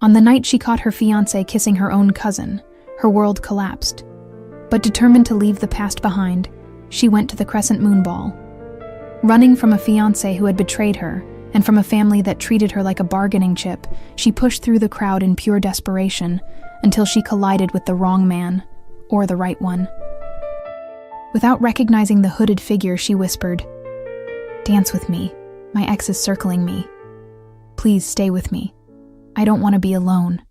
On the night she caught her fiancé kissing her own cousin, her world collapsed. But determined to leave the past behind, she went to the Crescent Moon Ball. Running from a fiancé who had betrayed her, and from a family that treated her like a bargaining chip, she pushed through the crowd in pure desperation until she collided with the wrong man, or the right one. Without recognizing the hooded figure, she whispered, "Dance with me. My ex is circling me. Please stay with me. I don't want to be alone."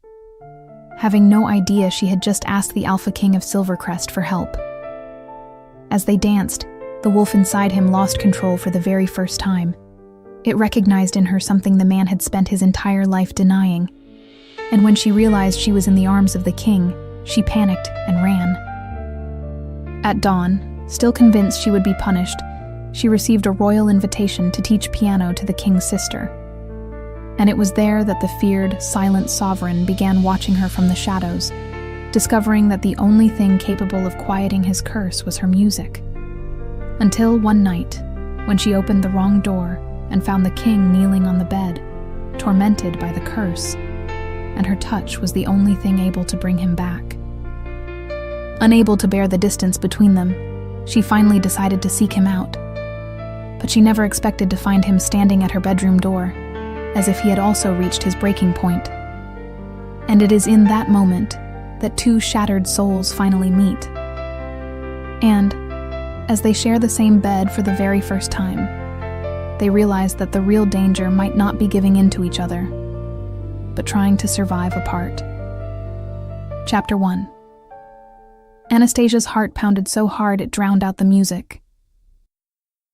Having no idea she had just asked the Alpha King of Silvercrest for help. As they danced, the wolf inside him lost control for the very first time. It recognized in her something the man had spent his entire life denying. And when she realized she was in the arms of the king, she panicked and ran. At dawn, still convinced she would be punished, she received a royal invitation to teach piano to the king's sister. And it was there that the feared, silent sovereign began watching her from the shadows, discovering that the only thing capable of quieting his curse was her music. Until one night, when she opened the wrong door and found the king kneeling on the bed, tormented by the curse, and her touch was the only thing able to bring him back. Unable to bear the distance between them, she finally decided to seek him out. But she never expected to find him standing at her bedroom door, as if he had also reached his breaking point. And it is in that moment that two shattered souls finally meet. And, as they share the same bed for the very first time, they realize that the real danger might not be giving in to each other, but trying to survive apart. Chapter 1. Anastasia's heart pounded so hard it drowned out the music.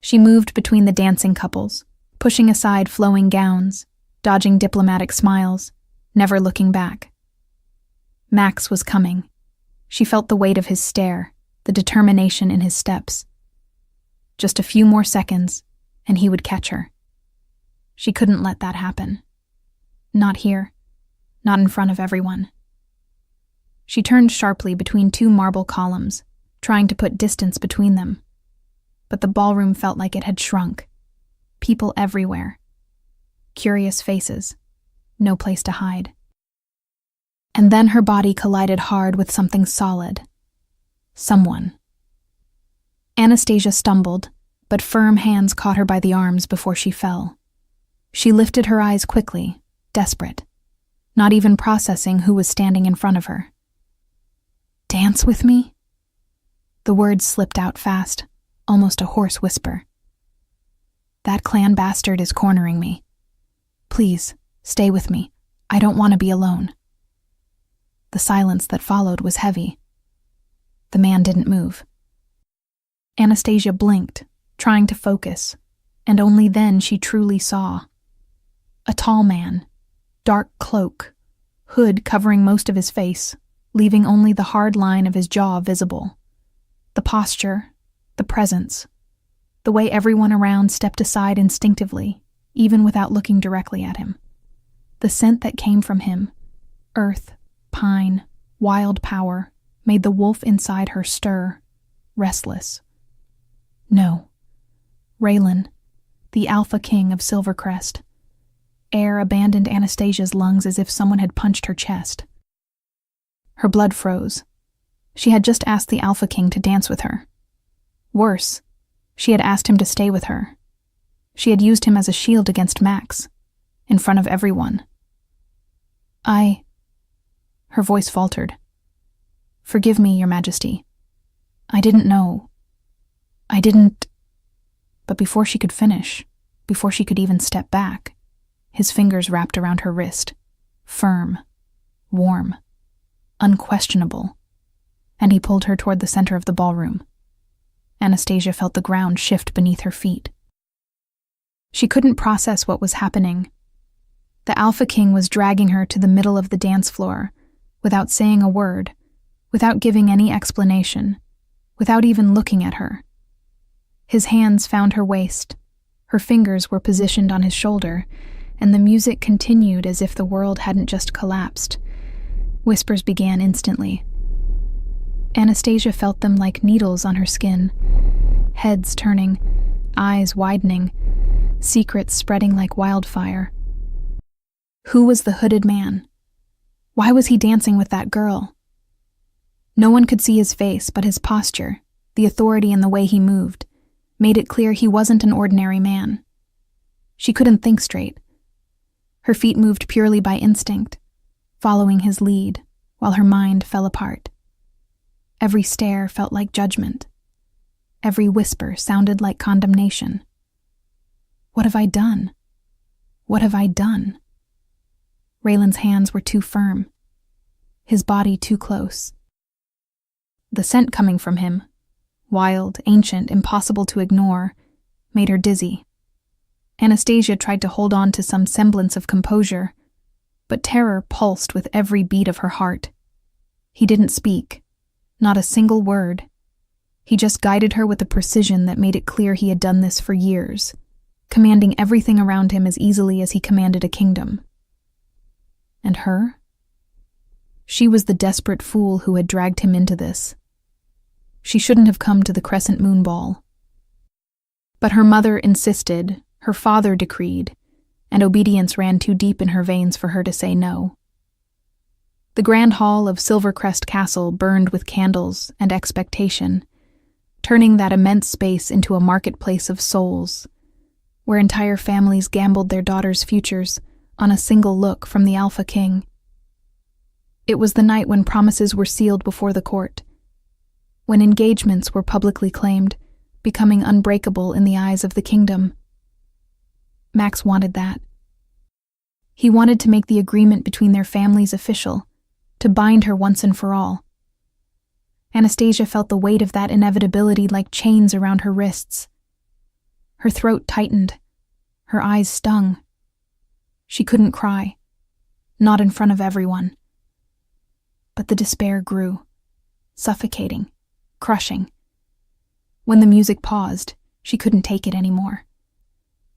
She moved between the dancing couples, pushing aside flowing gowns, dodging diplomatic smiles, never looking back. Max was coming. She felt the weight of his stare, the determination in his steps. Just a few more seconds, and he would catch her. She couldn't let that happen. Not here. Not in front of everyone. She turned sharply between two marble columns, trying to put distance between them. But the ballroom felt like it had shrunk. People everywhere. Curious faces. No place to hide. And then her body collided hard with something solid. Someone. Anastasia stumbled, but firm hands caught her by the arms before she fell. She lifted her eyes quickly, desperate, not even processing who was standing in front of her. "Dance with me?" The words slipped out fast, almost a hoarse whisper. "That clan bastard is cornering me. Please, stay with me. I don't want to be alone." The silence that followed was heavy. The man didn't move. Anastasia blinked, trying to focus, and only then she truly saw. A tall man, dark cloak, hood covering most of his face, leaving only the hard line of his jaw visible. The posture, the presence, the way everyone around stepped aside instinctively, even without looking directly at him. The scent that came from him, earth, pine, wild power, made the wolf inside her stir, restless. No. Raylan, the Alpha King of Silvercrest. Air abandoned Anastasia's lungs as if someone had punched her chest. Her blood froze. She had just asked the Alpha King to dance with her. Worse, she had asked him to stay with her. She had used him as a shield against Max, in front of everyone. Her voice faltered. "Forgive me, Your Majesty. I didn't know. I didn't..." But before she could finish, before she could even step back, his fingers wrapped around her wrist, firm, warm, unquestionable, and he pulled her toward the center of the ballroom. Anastasia felt the ground shift beneath her feet. She couldn't process what was happening. The Alpha King was dragging her to the middle of the dance floor, without saying a word, without giving any explanation, without even looking at her. His hands found her waist, her fingers were positioned on his shoulder, and the music continued as if the world hadn't just collapsed. Whispers began instantly. Anastasia felt them like needles on her skin, heads turning, eyes widening, secrets spreading like wildfire. Who was the hooded man? Why was he dancing with that girl? No one could see his face, but his posture, the authority in the way he moved, made it clear he wasn't an ordinary man. She couldn't think straight. Her feet moved purely by instinct, following his lead, while her mind fell apart. Every stare felt like judgment. Every whisper sounded like condemnation. What have I done? What have I done? Raylan's hands were too firm, his body too close. The scent coming from him, wild, ancient, impossible to ignore, made her dizzy. Anastasia tried to hold on to some semblance of composure, but terror pulsed with every beat of her heart. He didn't speak, not a single word. He just guided her with a precision that made it clear he had done this for years, commanding everything around him as easily as he commanded a kingdom. And her? She was the desperate fool who had dragged him into this. She shouldn't have come to the Crescent Moon Ball. But her mother insisted, her father decreed, and obedience ran too deep in her veins for her to say no. The grand hall of Silvercrest Castle burned with candles and expectation, turning that immense space into a marketplace of souls, where entire families gambled their daughters' futures on a single look from the Alpha King. It was the night when promises were sealed before the court, when engagements were publicly claimed, becoming unbreakable in the eyes of the kingdom. Max wanted that. He wanted to make the agreement between their families official, to bind her once and for all. Anastasia felt the weight of that inevitability like chains around her wrists. Her throat tightened. Her eyes stung. She couldn't cry, not in front of everyone. But the despair grew, suffocating, crushing. When the music paused, she couldn't take it anymore.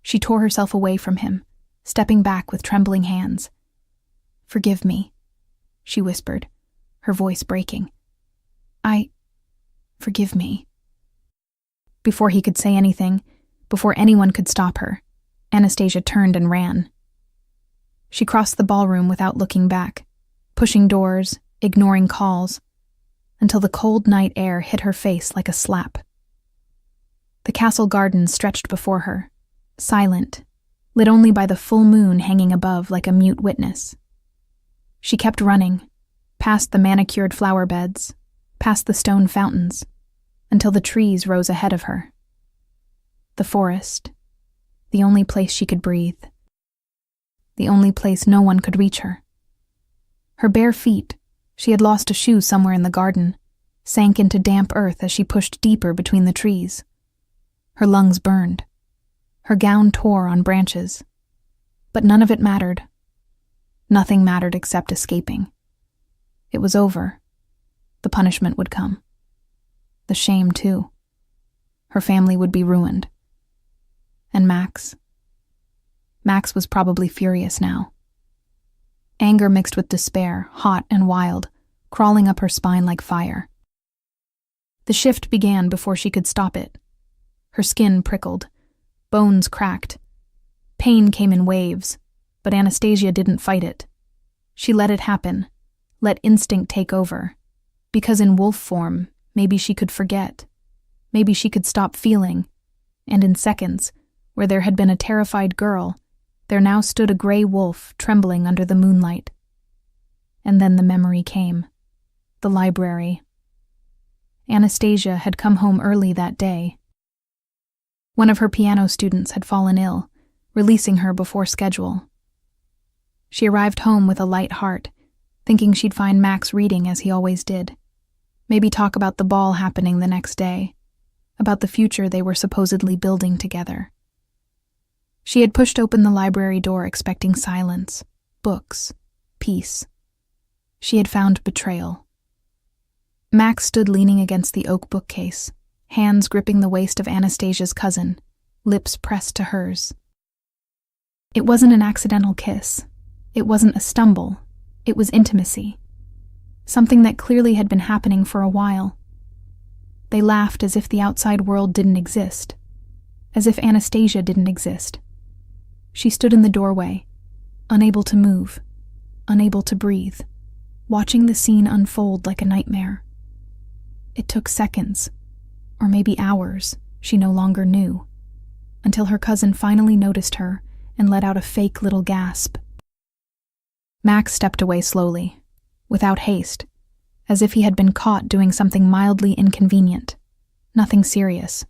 She tore herself away from him, stepping back with trembling hands. "Forgive me," she whispered, her voice breaking. Forgive me." Before he could say anything, before anyone could stop her, Anastasia turned and ran. She crossed the ballroom without looking back, pushing doors, ignoring calls, until the cold night air hit her face like a slap. The castle garden stretched before her, silent, lit only by the full moon hanging above like a mute witness. She kept running, past the manicured flower beds, past the stone fountains, until the trees rose ahead of her. The forest, the only place she could breathe. The only place no one could reach her. Her bare feet, she had lost a shoe somewhere in the garden, sank into damp earth as she pushed deeper between the trees. Her lungs burned. Her gown tore on branches. But none of it mattered. Nothing mattered except escaping. It was over. The punishment would come. The shame, too. Her family would be ruined. And Max was probably furious now. Anger mixed with despair, hot and wild, crawling up her spine like fire. The shift began before she could stop it. Her skin prickled, bones cracked. Pain came in waves, but Anastasia didn't fight it. She let it happen, let instinct take over, because in wolf form, maybe she could forget. Maybe she could stop feeling, and in seconds, where there had been a terrified girl, there now stood a gray wolf trembling under the moonlight. And then the memory came. The library. Anastasia had come home early that day. One of her piano students had fallen ill, releasing her before schedule. She arrived home with a light heart, thinking she'd find Max reading as he always did. Maybe talk about the ball happening the next day, about the future they were supposedly building together. She had pushed open the library door expecting silence, books, peace. She had found betrayal. Max stood leaning against the oak bookcase, hands gripping the waist of Anastasia's cousin, lips pressed to hers. It wasn't an accidental kiss. It wasn't a stumble. It was intimacy. Something that clearly had been happening for a while. They laughed as if the outside world didn't exist, as if Anastasia didn't exist. She stood in the doorway, unable to move, unable to breathe. watching the scene unfold like a nightmare. It took seconds, or maybe hours, she no longer knew, until her cousin finally noticed her and let out a fake little gasp. Max stepped away slowly, without haste, as if he had been caught doing something mildly inconvenient, nothing serious.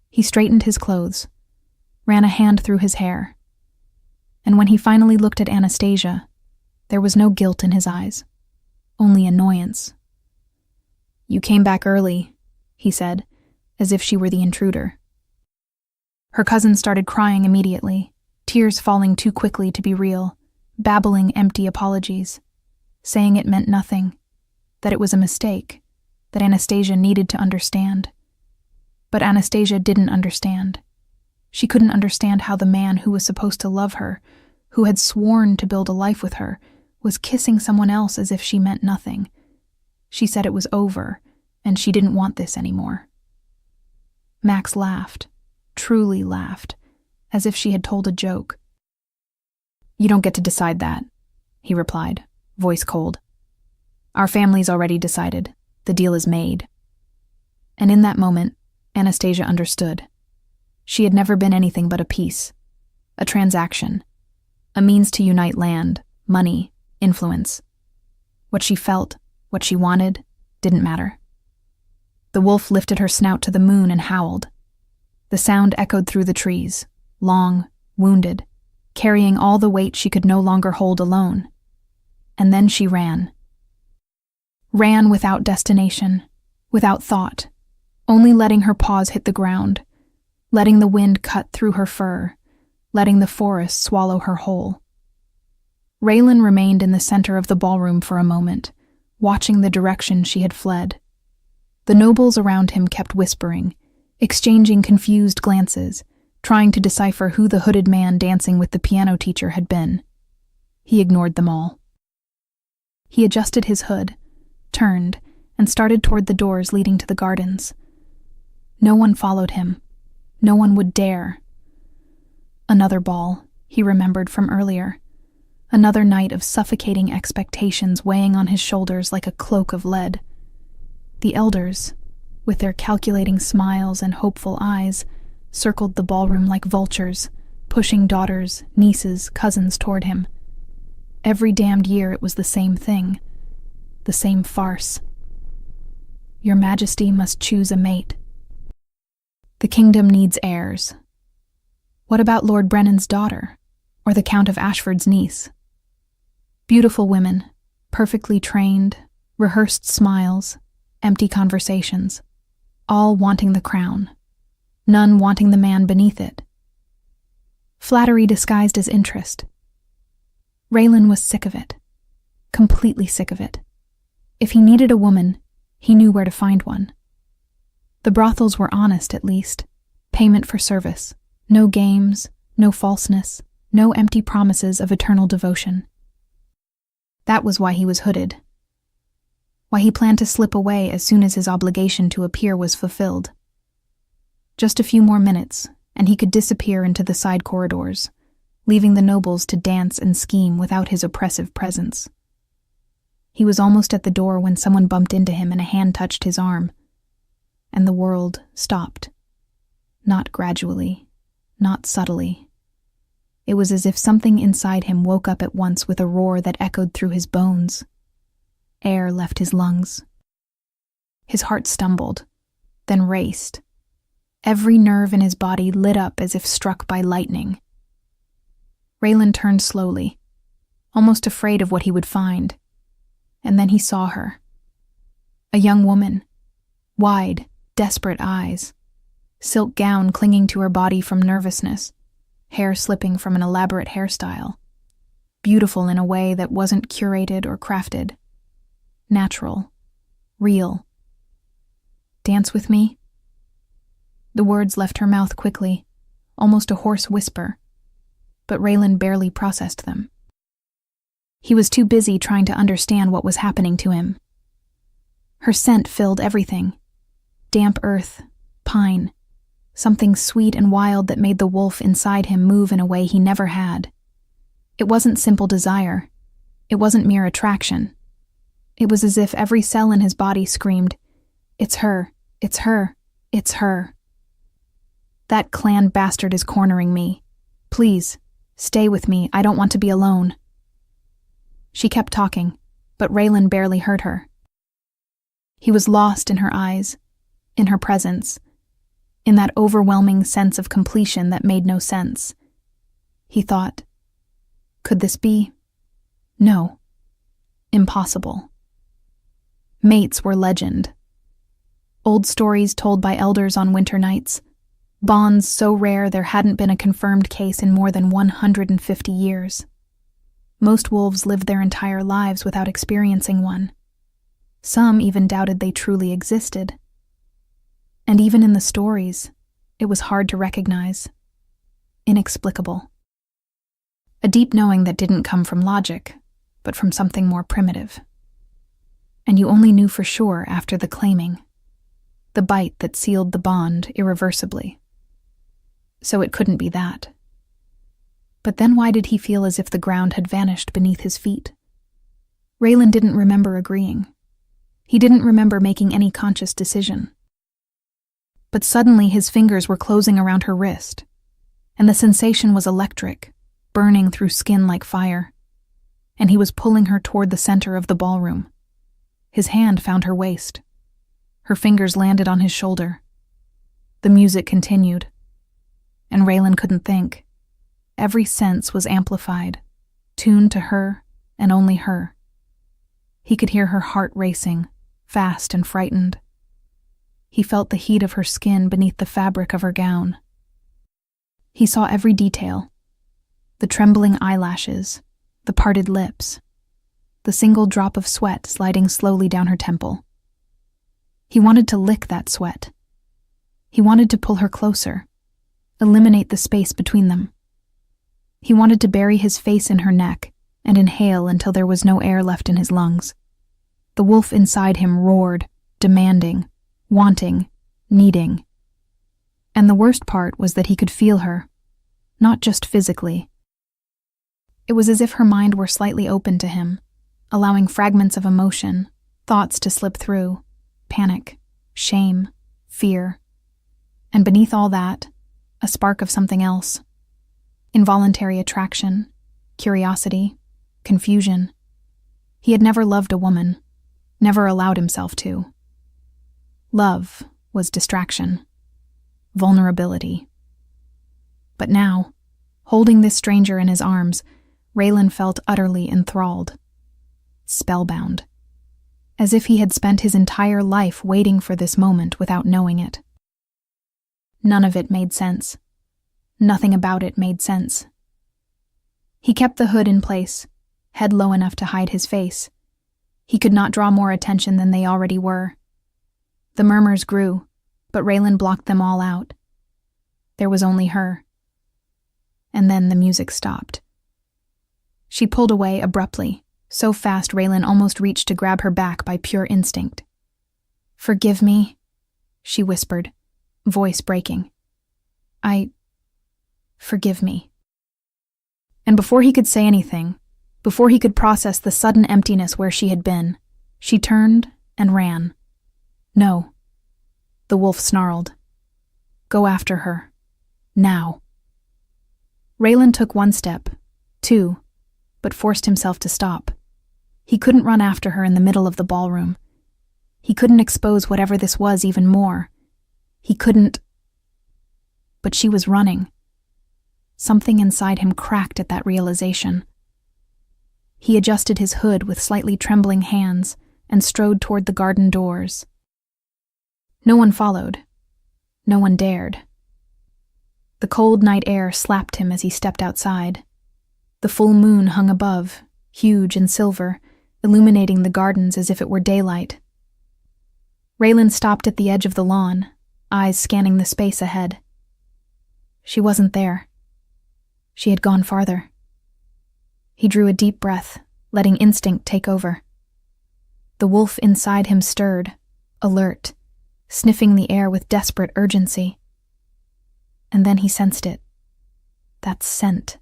He straightened his clothes, ran a hand through his hair, and when he finally looked at Anastasia, there was no guilt in his eyes, only annoyance. "You came back early," he said, as if she were the intruder. Her cousin started crying immediately, tears falling too quickly to be real, babbling empty apologies, saying it meant nothing, that it was a mistake, that Anastasia needed to understand. But Anastasia didn't understand. She couldn't understand how the man who was supposed to love her, who had sworn to build a life with her, was kissing someone else as if she meant nothing. She said it was over, and she didn't want this anymore. Max laughed, truly laughed, as if she had told a joke. "You don't get to decide that," he replied, voice cold. "Our family's already decided. The deal is made." And in that moment, Anastasia understood. She had never been anything but a piece, a transaction, a means to unite land, money, influence. What she felt, what she wanted, didn't matter. The wolf lifted her snout to the moon and howled. The sound echoed through the trees, long, wounded, carrying all the weight she could no longer hold alone. And then she ran. Ran without destination, without thought, only letting her paws hit the ground, letting the wind cut through her fur, letting the forest swallow her whole. Raylan remained in the center of the ballroom for a moment, watching the direction she had fled. The nobles around him kept whispering, exchanging confused glances, trying to decipher who the hooded man dancing with the piano teacher had been. He ignored them all. He adjusted his hood, turned, and started toward the doors leading to the gardens. No one followed him. No one would dare. Another ball, he remembered from earlier. Another night of suffocating expectations weighing on his shoulders like a cloak of lead. The elders, with their calculating smiles and hopeful eyes, circled the ballroom like vultures, pushing daughters, nieces, cousins toward him. Every damned year it was the same thing, the same farce. Your Majesty must choose a mate. The kingdom needs heirs. What about Lord Brennan's daughter, or the Count of Ashford's niece? Beautiful women, perfectly trained, rehearsed smiles, empty conversations, all wanting the crown, none wanting the man beneath it. Flattery disguised as interest. Raylan was sick of it, completely sick of it. If he needed a woman, he knew where to find one. The brothels were honest, at least. Payment for service. No games, no falseness, no empty promises of eternal devotion. That was why he was hooded. Why he planned to slip away as soon as his obligation to appear was fulfilled. Just a few more minutes, and he could disappear into the side corridors, leaving the nobles to dance and scheme without his oppressive presence. He was almost at the door when someone bumped into him and a hand touched his arm. And the world stopped. Not gradually, not subtly. It was as if something inside him woke up at once with a roar that echoed through his bones. Air left his lungs. His heart stumbled, then raced. Every nerve in his body lit up as if struck by lightning. Raylan turned slowly, almost afraid of what he would find. And then he saw her. A young woman, wide, desperate eyes, silk gown clinging to her body from nervousness, hair slipping from an elaborate hairstyle, beautiful in a way that wasn't curated or crafted, natural, real. "Dance with me?" The words left her mouth quickly, almost a hoarse whisper, but Raylan barely processed them. He was too busy trying to understand what was happening to him. Her scent filled everything. Damp earth, pine, something sweet and wild that made the wolf inside him move in a way he never had. It wasn't simple desire. It wasn't mere attraction. It was as if every cell in his body screamed, "It's her, it's her, it's her. That clan bastard is cornering me. Please, stay with me, I don't want to be alone." She kept talking, but Raylan barely heard her. He was lost in her eyes, in her presence, in that overwhelming sense of completion that made no sense. He thought, could this be? No. Impossible. Mates were legend. Old stories told by elders on winter nights, bonds so rare there hadn't been a confirmed case in more than 150 years. Most wolves lived their entire lives without experiencing one. Some even doubted they truly existed. And even in the stories, it was hard to recognize. Inexplicable. A deep knowing that didn't come from logic, but from something more primitive. And you only knew for sure after the claiming, the bite that sealed the bond irreversibly. So it couldn't be that. But then why did he feel as if the ground had vanished beneath his feet? Raylan didn't remember agreeing. He didn't remember making any conscious decision. But suddenly his fingers were closing around her wrist, and the sensation was electric, burning through skin like fire, and he was pulling her toward the center of the ballroom. His hand found her waist. Her fingers landed on his shoulder. The music continued, and Raylan couldn't think. Every sense was amplified, tuned to her and only her. He could hear her heart racing, fast and frightened. He felt the heat of her skin beneath the fabric of her gown. He saw every detail, the trembling eyelashes, the parted lips, the single drop of sweat sliding slowly down her temple. He wanted to lick that sweat. He wanted to pull her closer, eliminate the space between them. He wanted to bury his face in her neck and inhale until there was no air left in his lungs. The wolf inside him roared, demanding, wanting, needing. And the worst part was that he could feel her, not just physically. It was as if her mind were slightly open to him, allowing fragments of emotion, thoughts to slip through, panic, shame, fear. And beneath all that, a spark of something else. Involuntary attraction, curiosity, confusion. He had never loved a woman, never allowed himself to. Love was distraction, vulnerability. But now, holding this stranger in his arms, Raylan felt utterly enthralled, spellbound, as if he had spent his entire life waiting for this moment without knowing it. None of it made sense. Nothing about it made sense. He kept the hood in place, head low enough to hide his face. He could not draw more attention than they already were. The murmurs grew, but Raylan blocked them all out. There was only her. And then the music stopped. She pulled away abruptly, so fast Raylan almost reached to grab her back by pure instinct. "Forgive me," she whispered, voice breaking. Forgive me." And before he could say anything, before he could process the sudden emptiness where she had been, she turned and ran. "No," the wolf snarled. "Go after her. Now." Raylan took one step, two, but forced himself to stop. He couldn't run after her in the middle of the ballroom. He couldn't expose whatever this was even more. He couldn't. But she was running. Something inside him cracked at that realization. He adjusted his hood with slightly trembling hands and strode toward the garden doors. No one followed. No one dared. The cold night air slapped him as he stepped outside. The full moon hung above, huge and silver, illuminating the gardens as if it were daylight. Raylan stopped at the edge of the lawn, eyes scanning the space ahead. She wasn't there. She had gone farther. He drew a deep breath, letting instinct take over. The wolf inside him stirred, alert, sniffing the air with desperate urgency. And then he sensed it. That scent.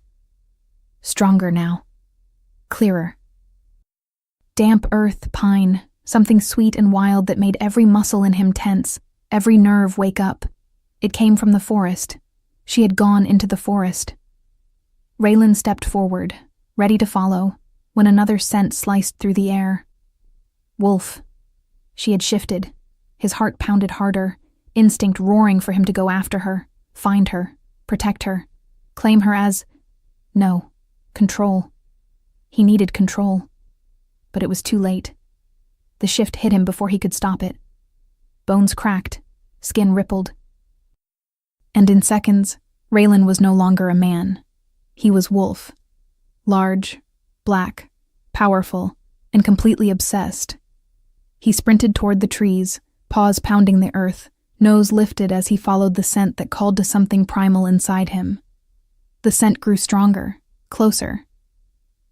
Stronger now. Clearer. Damp earth, pine, something sweet and wild that made every muscle in him tense, every nerve wake up. It came from the forest. She had gone into the forest. Raylan stepped forward, ready to follow, when another scent sliced through the air. Wolf. She had shifted. His heart pounded harder, instinct roaring for him to go after her, find her, protect her, claim her as... No, control. He needed control. But it was too late. The shift hit him before he could stop it. Bones cracked, skin rippled. And in seconds, Raylan was no longer a man. He was Wolf. Large, black, powerful, and completely obsessed. He sprinted toward the trees, paws pounding the earth, nose lifted as he followed the scent that called to something primal inside him. The scent grew stronger, closer.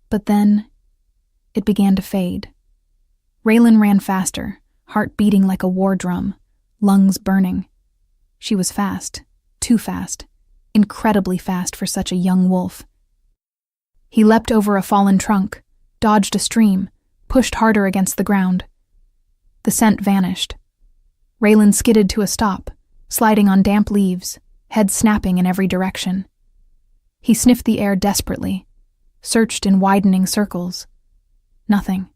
But then, it began to fade. Raylan ran faster, heart beating like a war drum, lungs burning. She was fast, too fast, incredibly fast for such a young wolf. He leapt over a fallen trunk, dodged a stream, pushed harder against the ground. The scent vanished. Raylan skidded to a stop, sliding on damp leaves, head snapping in every direction. He sniffed the air desperately, searched in widening circles. Nothing.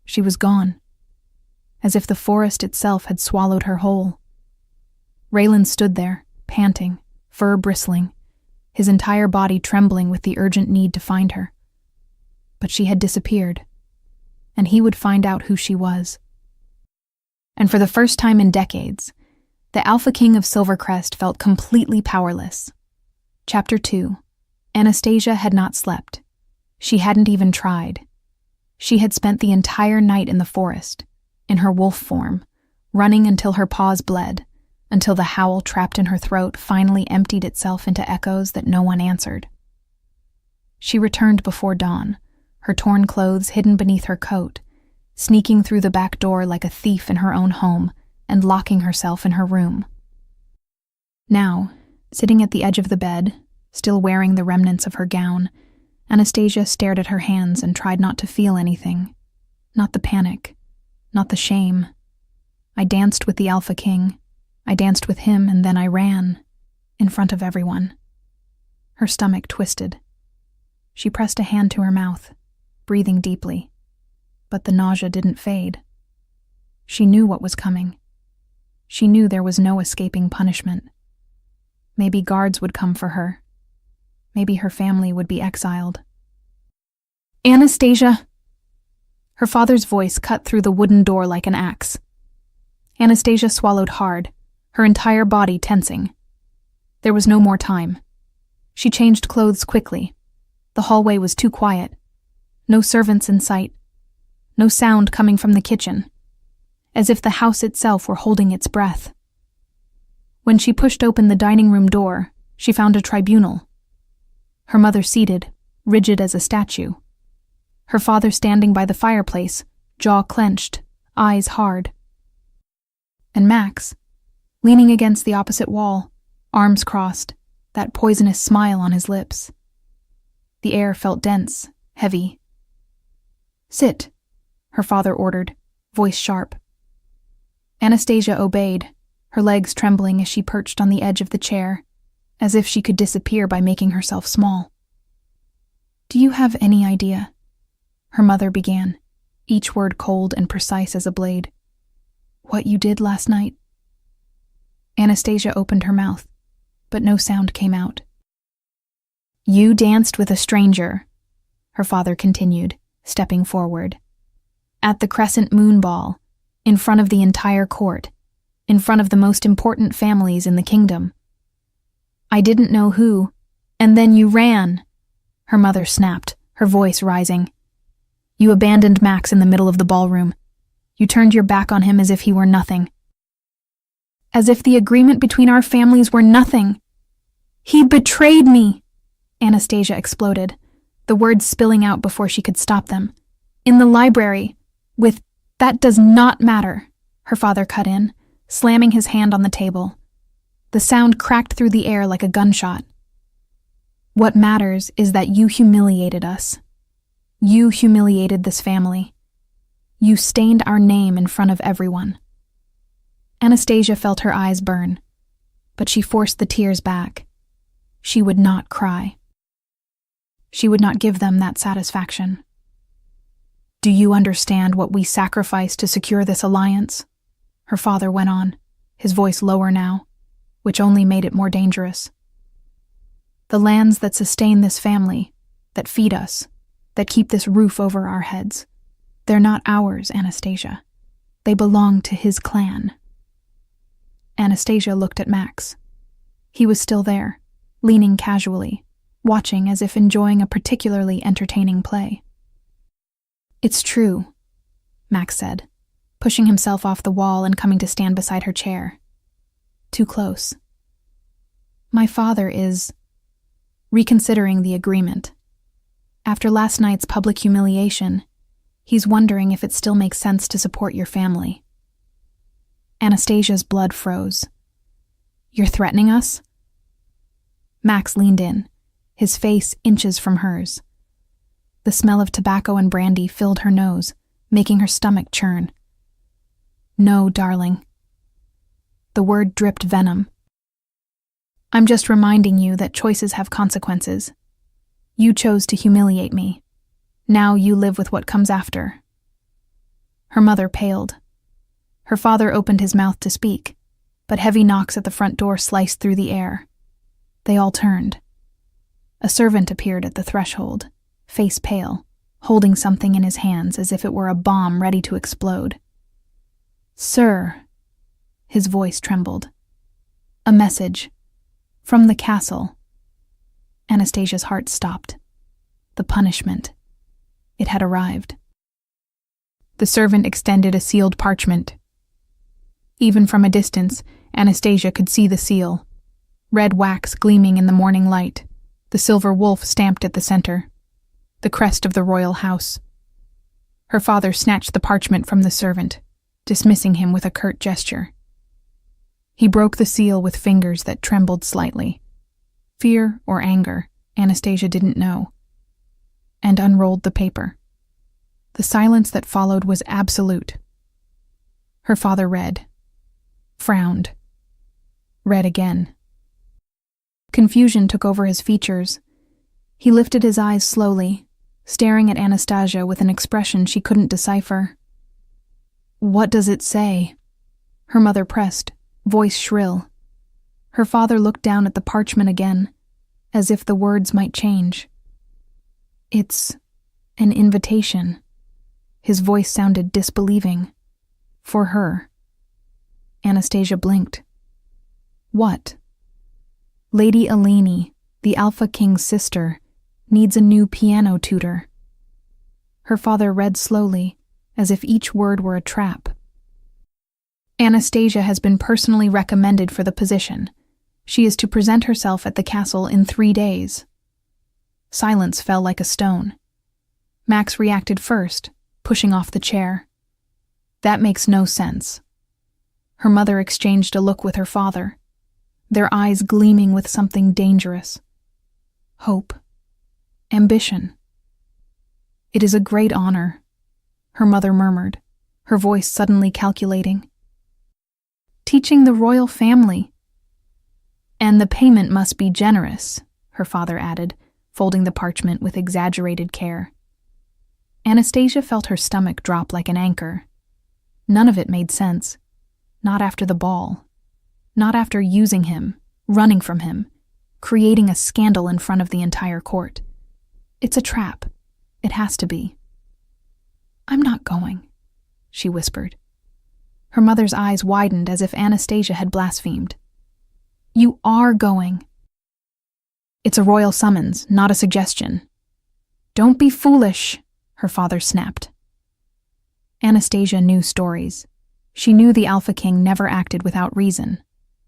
She was gone, as if the forest itself had swallowed her whole. Raylan stood there, panting, fur bristling, his entire body trembling with the urgent need to find her. But she had disappeared, and he would find out who she was. And for the first time in decades, the Alpha King of Silvercrest felt completely powerless. Chapter 2. Anastasia had not slept. She hadn't even tried. She had spent the entire night in the forest, in her wolf form, running until her paws bled, until the howl trapped in her throat finally emptied itself into echoes that no one answered. She returned before dawn, her torn clothes hidden beneath her coat, sneaking through the back door like a thief in her own home and locking herself in her room. Now, sitting at the edge of the bed, still wearing the remnants of her gown, Anastasia stared at her hands and tried not to feel anything. Not the panic, not the shame. I danced with the Alpha King. I danced with him and then I ran, in front of everyone. Her stomach twisted. She pressed a hand to her mouth, breathing deeply. But the nausea didn't fade. She knew what was coming. She knew there was no escaping punishment. Maybe guards would come for her. Maybe her family would be exiled. Anastasia! Her father's voice cut through the wooden door like an axe. Anastasia swallowed hard, her entire body tensing. There was no more time. She changed clothes quickly. The hallway was too quiet. No servants in sight. No sound coming from the kitchen. As if the house itself were holding its breath. When she pushed open the dining room door, she found a tribunal. Her mother seated, rigid as a statue. Her father standing by the fireplace, jaw clenched, eyes hard. And Max, leaning against the opposite wall, arms crossed, that poisonous smile on his lips. The air felt dense, heavy. "Sit," her father ordered, voice sharp. Anastasia obeyed, her legs trembling as she perched on the edge of the chair, as if she could disappear by making herself small. "Do you have any idea?" her mother began, each word cold and precise as a blade. "What you did last night?" Anastasia opened her mouth, but no sound came out. "You danced with a stranger," her father continued, stepping forward. "At the Crescent Moon Ball, in front of the entire court, in front of the most important families in the kingdom. I didn't know who, and then you ran," her mother snapped, her voice rising. "You abandoned Max in the middle of the ballroom. You turned your back on him as if he were nothing. As if the agreement between our families were nothing. He betrayed me," Anastasia exploded, the words spilling out before she could stop them. "In the library, with... That does not matter," her father cut in, slamming his hand on the table. The sound cracked through the air like a gunshot. "What matters is that you humiliated us. You humiliated this family. You stained our name in front of everyone." Anastasia felt her eyes burn, but she forced the tears back. She would not cry. She would not give them that satisfaction. "Do you understand what we sacrificed to secure this alliance?" her father went on, his voice lower now, which only made it more dangerous. "The lands that sustain this family, that feed us, that keep this roof over our heads, they're not ours, Anastasia. They belong to his clan." Anastasia looked at Max. He was still there, leaning casually, watching as if enjoying a particularly entertaining play. "It's true," Max said, pushing himself off the wall and coming to stand beside her chair. Too close. "My father is reconsidering the agreement. After last night's public humiliation, he's wondering if it still makes sense to support your family." Anastasia's blood froze. "You're threatening us?" Max leaned in, his face inches from hers. The smell of tobacco and brandy filled her nose, making her stomach churn. "No, darling." The word dripped venom. "I'm just reminding you that choices have consequences. You chose to humiliate me. Now you live with what comes after." Her mother paled. Her father opened his mouth to speak, but heavy knocks at the front door sliced through the air. They all turned. A servant appeared at the threshold, face pale, holding something in his hands as if it were a bomb ready to explode. "Sir," his voice trembled. "A message. From the castle." Anastasia's heart stopped. The punishment. It had arrived. The servant extended a sealed parchment. Even from a distance, Anastasia could see the seal. Red wax gleaming in the morning light, the silver wolf stamped at the center, the crest of the royal house. Her father snatched the parchment from the servant, dismissing him with a curt gesture. He broke the seal with fingers that trembled slightly. Fear or anger, Anastasia didn't know. And unrolled the paper. The silence that followed was absolute. Her father read. Frowned. Read again. Confusion took over his features. He lifted his eyes slowly, staring at Anastasia with an expression she couldn't decipher. "What does it say?" Her mother pressed, voice shrill. Her father looked down at the parchment again, as if the words might change. "It's an invitation." His voice sounded disbelieving. "For her." Anastasia blinked. "What?" "Lady Eleni, the Alpha King's sister, needs a new piano tutor." Her father read slowly, as if each word were a trap. "Anastasia has been personally recommended for the position. She is to present herself at the castle in 3 days." Silence fell like a stone. Max reacted first, pushing off the chair. "That makes no sense." Her mother exchanged a look with her father, their eyes gleaming with something dangerous. Hope. Ambition. "It is a great honor," her mother murmured, her voice suddenly calculating. "Teaching the royal family." "And the payment must be generous," her father added, folding the parchment with exaggerated care. Anastasia felt her stomach drop like an anchor. None of it made sense. Not after the ball. Not after using him, running from him, creating a scandal in front of the entire court. It's a trap. It has to be. "I'm not going," she whispered. Her mother's eyes widened as if Anastasia had blasphemed. "You are going." "It's a royal summons, not a suggestion." "Don't be foolish," her father snapped. Anastasia knew stories. She knew the Alpha King never acted without reason,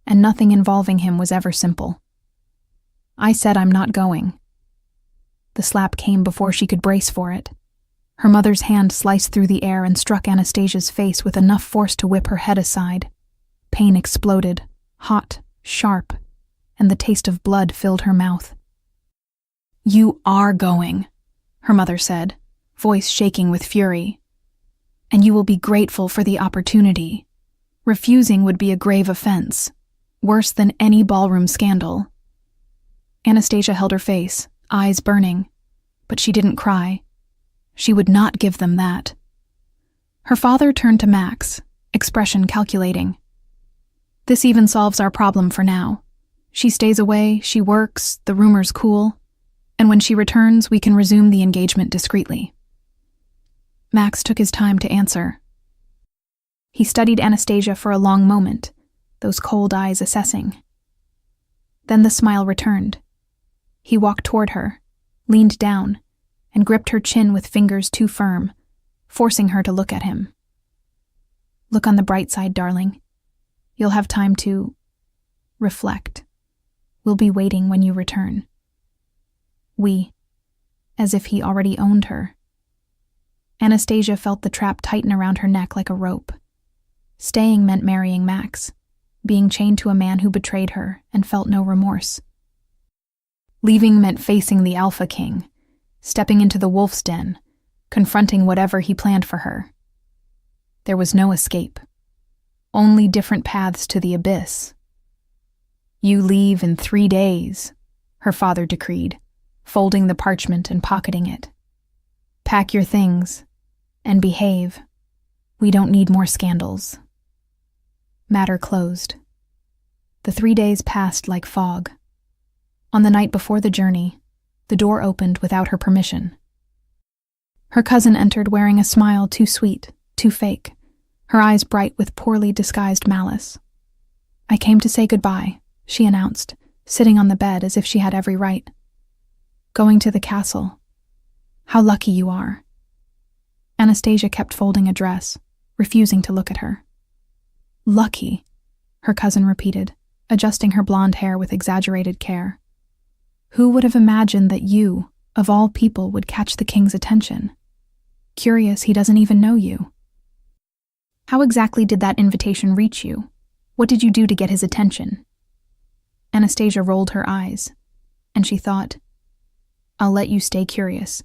and nothing involving him was ever simple. "I said I'm not going." The slap came before she could brace for it. Her mother's hand sliced through the air and struck Anastasia's face with enough force to whip her head aside. Pain exploded, hot, sharp, and the taste of blood filled her mouth. "You are going," her mother said, voice shaking with fury. and you will be grateful for the opportunity. Refusing would be a grave offense, worse than any ballroom scandal." Anastasia held her face, eyes burning, but she didn't cry. She would not give them that. Her father turned to Max, expression calculating. "This even solves our problem for now. She stays away, she works, the rumors cool, and when she returns, we can resume the engagement discreetly." Max took his time to answer. He studied Anastasia for a long moment, those cold eyes assessing. Then the smile returned. He walked toward her, leaned down, and gripped her chin with fingers too firm, forcing her to look at him. "Look on the bright side, darling. You'll have time to reflect. We'll be waiting when you return." We, as if he already owned her. Anastasia felt the trap tighten around her neck like a rope. Staying meant marrying Max, being chained to a man who betrayed her and felt no remorse. Leaving meant facing the Alpha King, stepping into the wolf's den, confronting whatever he planned for her. There was no escape, only different paths to the abyss. "You leave in 3 days," her father decreed, folding the parchment and pocketing it. "Pack your things and behave. We don't need more scandals." Matter closed. The 3 days passed like fog. On the night before the journey, the door opened without her permission. Her cousin entered wearing a smile too sweet, too fake, her eyes bright with poorly disguised malice. "I came to say goodbye," she announced, sitting on the bed as if she had every right. "Going to the castle. How lucky you are." Anastasia kept folding a dress, refusing to look at her. "Lucky," her cousin repeated, adjusting her blonde hair with exaggerated care. "Who would have imagined that you, of all people, would catch the king's attention? Curious he doesn't even know you." "How exactly did that invitation reach you? What did you do to get his attention?" Anastasia rolled her eyes, and she thought, "I'll let you stay curious.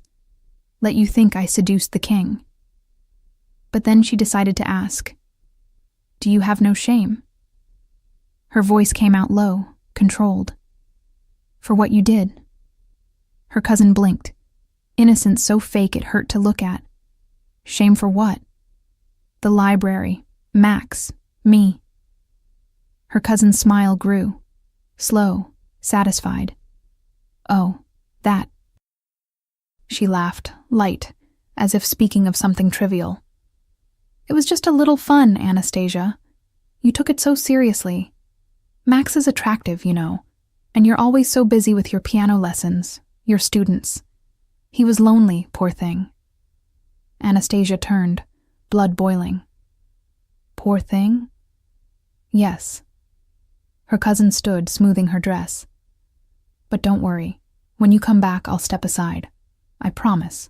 Let you think I seduced the king." But then she decided to ask, "Do you have no shame?" Her voice came out low, controlled. "For what you did." Her cousin blinked, innocence so fake it hurt to look at. Shame for what? The library, Max, me. Her cousin's smile grew, slow, satisfied. "Oh, that." She laughed, light, as if speaking of something trivial. "It was just a little fun, Anastasia. You took it so seriously. Max is attractive, you know, and you're always so busy with your piano lessons, your students. He was lonely, poor thing." Anastasia turned, blood boiling. "Poor thing?" "Yes." Her cousin stood, smoothing her dress. "But don't worry. When you come back, I'll step aside. I promise."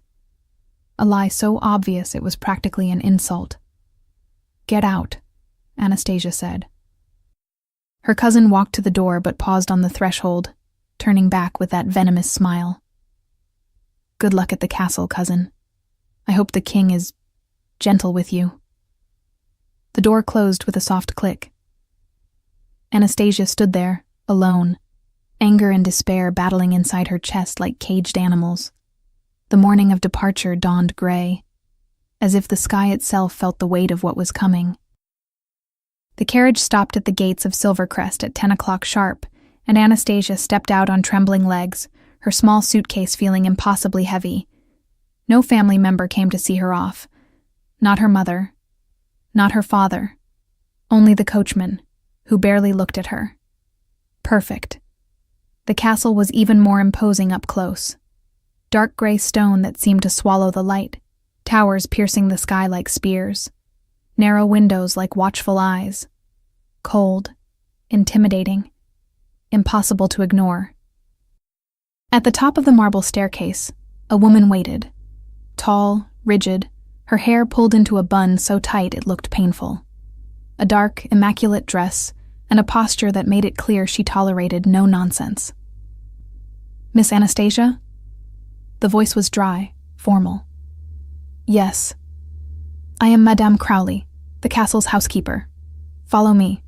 A lie so obvious it was practically an insult. "Get out," Anastasia said. Her cousin walked to the door but paused on the threshold, turning back with that venomous smile. "Good luck at the castle, cousin. I hope the king is gentle with you." The door closed with a soft click. Anastasia stood there, alone, anger and despair battling inside her chest like caged animals. The morning of departure dawned gray, as if the sky itself felt the weight of what was coming. The carriage stopped at the gates of Silvercrest at 10 o'clock sharp, and Anastasia stepped out on trembling legs, her small suitcase feeling impossibly heavy. No family member came to see her off. Not her mother. Not her father. Only the coachman, who barely looked at her. Perfect. The castle was even more imposing up close. Dark gray stone that seemed to swallow the light, towers piercing the sky like spears, narrow windows like watchful eyes. Cold, intimidating, impossible to ignore. At the top of the marble staircase, a woman waited. Tall, rigid, her hair pulled into a bun so tight it looked painful. A dark, immaculate dress, and a posture that made it clear she tolerated no nonsense. "Miss Anastasia?" The voice was dry, formal. "Yes." I am Madame Crowley, the castle's housekeeper. Follow me.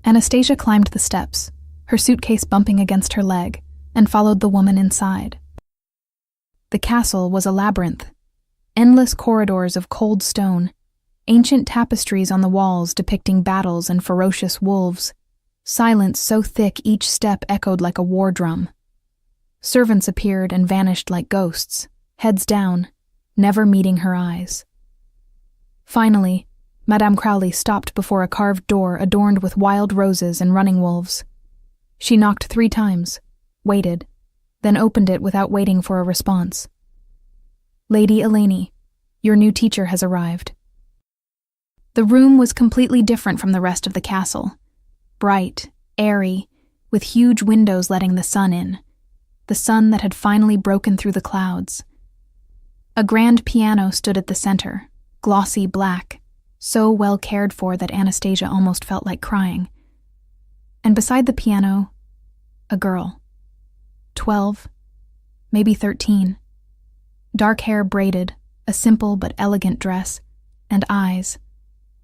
Anastasia climbed the steps, her suitcase bumping against her leg, and followed the woman inside. The castle was a labyrinth. Endless corridors of cold stone, ancient tapestries on the walls depicting battles and ferocious wolves, silence so thick each step echoed like a war drum. Servants appeared and vanished like ghosts, heads down, never meeting her eyes. Finally, Madame Crowley stopped before a carved door adorned with wild roses and running wolves. She knocked 3 times, waited, then opened it without waiting for a response. Lady Eleni, your new teacher has arrived. The room was completely different from the rest of the castle. Bright, airy, with huge windows letting the sun in. The sun that had finally broken through the clouds. A grand piano stood at the center, glossy black, so well cared for that Anastasia almost felt like crying. And beside the piano, a girl. 12, maybe 13. Dark hair braided, a simple but elegant dress, and eyes,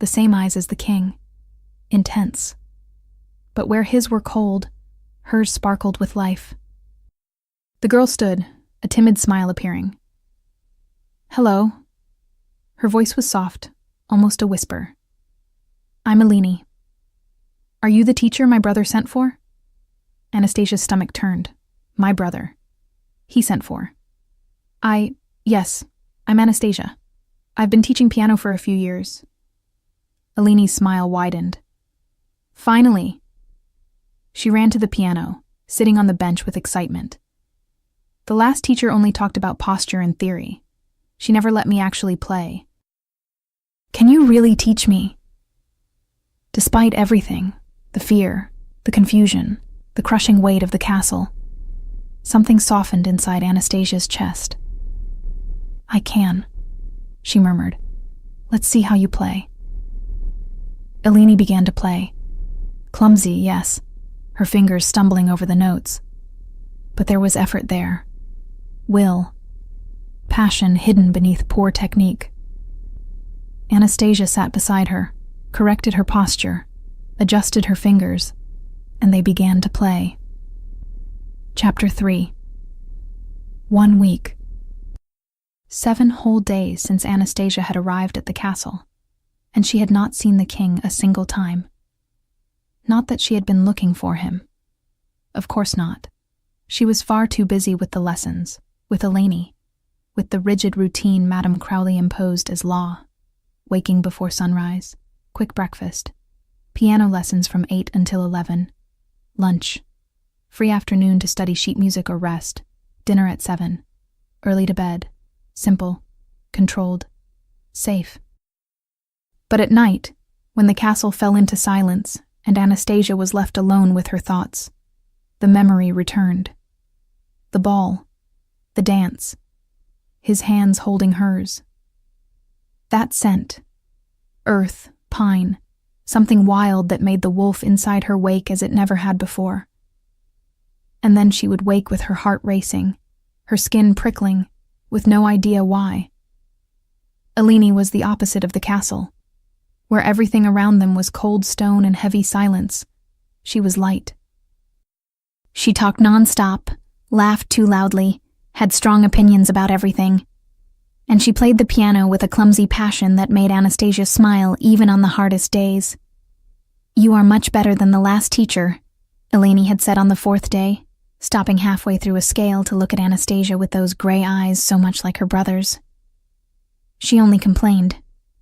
the same eyes as the king, intense. But where his were cold, hers sparkled with life. The girl stood, a timid smile appearing. Hello. Her voice was soft, almost a whisper. I'm Eleni. Are you the teacher my brother sent for? Anastasia's stomach turned. My brother. He sent for. Yes, I'm Anastasia. I've been teaching piano for a few years. Eleni's smile widened. Finally. She ran to the piano, sitting on the bench with excitement. The last teacher only talked about posture and theory. She never let me actually play. Can you really teach me? Despite everything, the fear, the confusion, the crushing weight of the castle, something softened inside Anastasia's chest. I can, she murmured. Let's see how you play. Eleni began to play. Clumsy, yes, her fingers stumbling over the notes. But there was effort there. Will. Passion hidden beneath poor technique. Anastasia sat beside her, corrected her posture, adjusted her fingers, and they began to play. Chapter 3. 1 week. 7 whole days since Anastasia had arrived at the castle, and she had not seen the king a single time. Not that she had been looking for him. Of course not. She was far too busy with the lessons, with Eleni, with the rigid routine Madame Crowley imposed as law. Waking before sunrise, quick breakfast, piano lessons from 8 until 11, lunch, free afternoon to study sheet music or rest, dinner at 7, early to bed, simple, controlled, safe. But at night, when the castle fell into silence and Anastasia was left alone with her thoughts, the memory returned. The ball, the dance, his hands holding hers. That scent, earth, pine, something wild that made the wolf inside her wake as it never had before. And then she would wake with her heart racing, her skin prickling, with no idea why. Eleni was the opposite of the castle. Where everything around them was cold stone and heavy silence, she was light. She talked non-stop, laughed too loudly, had strong opinions about everything. And she played the piano with a clumsy passion that made Anastasia smile even on the hardest days. You are much better than the last teacher, Eleni had said on the 4th day, stopping halfway through a scale to look at Anastasia with those gray eyes so much like her brother's. She only complained,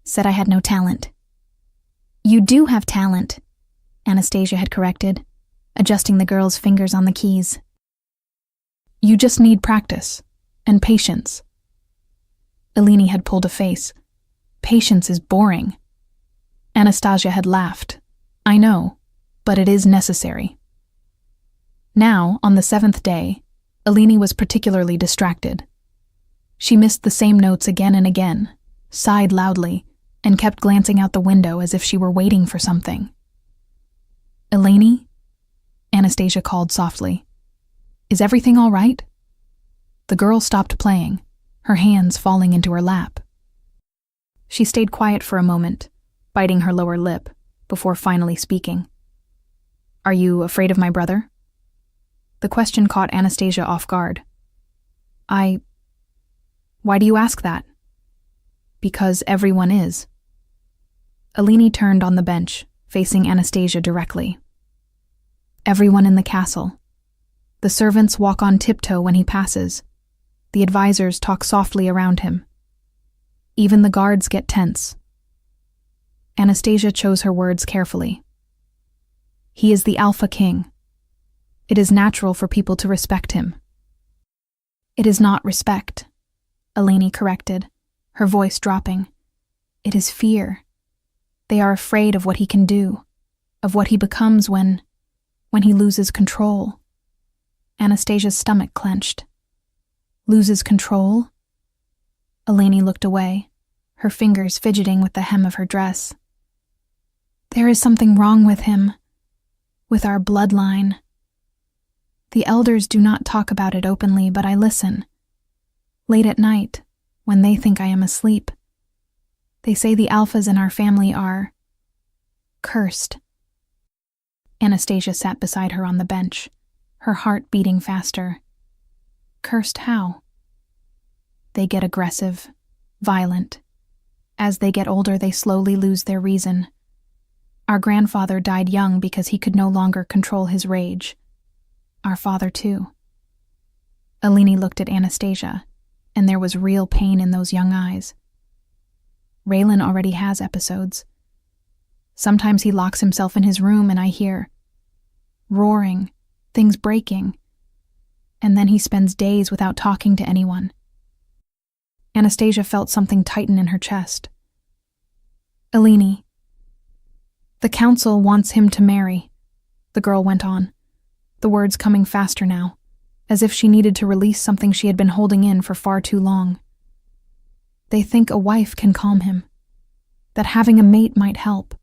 said I had no talent. You do have talent, Anastasia had corrected, adjusting the girl's fingers on the keys. You just need practice and patience. Eleni had pulled a face. Patience is boring. Anastasia had laughed. I know, but it is necessary. Now, on the 7th day, Eleni was particularly distracted. She missed the same notes again and again, sighed loudly, and kept glancing out the window as if she were waiting for something. Eleni? Anastasia called softly. Is everything all right? The girl stopped playing, her hands falling into her lap. She stayed quiet for a moment, biting her lower lip, before finally speaking. "Are you afraid of my brother?" The question caught Anastasia off guard. Why do you ask that?" "Because everyone is." Eleni turned on the bench, facing Anastasia directly. "Everyone in the castle. The servants walk on tiptoe when he passes. The advisors talk softly around him. Even the guards get tense." Anastasia chose her words carefully. "He is the Alpha King. It is natural for people to respect him." "It is not respect," Eleni corrected, her voice dropping. "It is fear. They are afraid of what he can do, of what he becomes when he loses control." Anastasia's stomach clenched. "Loses control?" Eleni looked away, her fingers fidgeting with the hem of her dress. "There is something wrong with him, with our bloodline. The elders do not talk about it openly, but I listen. Late at night, when they think I am asleep, they say the alphas in our family are cursed." Anastasia sat beside her on the bench, her heart beating faster. "Cursed how?" "They get aggressive, violent. As they get older, they slowly lose their reason. Our grandfather died young because he could no longer control his rage. Our father, too." Eleni looked at Anastasia, and there was real pain in those young eyes. "Raylan already has episodes. Sometimes he locks himself in his room and I hear roaring, things breaking, and then he spends days without talking to anyone." Anastasia felt something tighten in her chest. "Eleni, the council wants him to marry," the girl went on, the words coming faster now, as if she needed to release something she had been holding in for far too long. "They think a wife can calm him, that having a mate might help.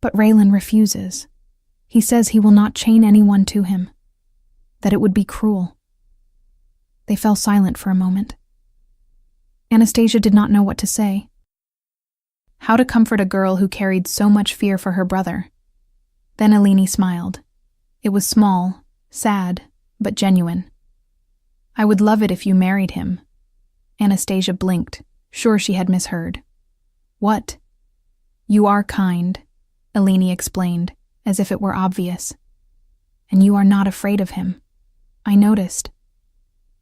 But Raylan refuses. He says he will not chain anyone to him, that it would be cruel." They fell silent for a moment. Anastasia did not know what to say. How to comfort a girl who carried so much fear for her brother. Then Eleni smiled. It was small, sad, but genuine. "I would love it if you married him." Anastasia blinked, sure she had misheard. "What?" "You are kind," Eleni explained, as if it were obvious. "And you are not afraid of him. I noticed.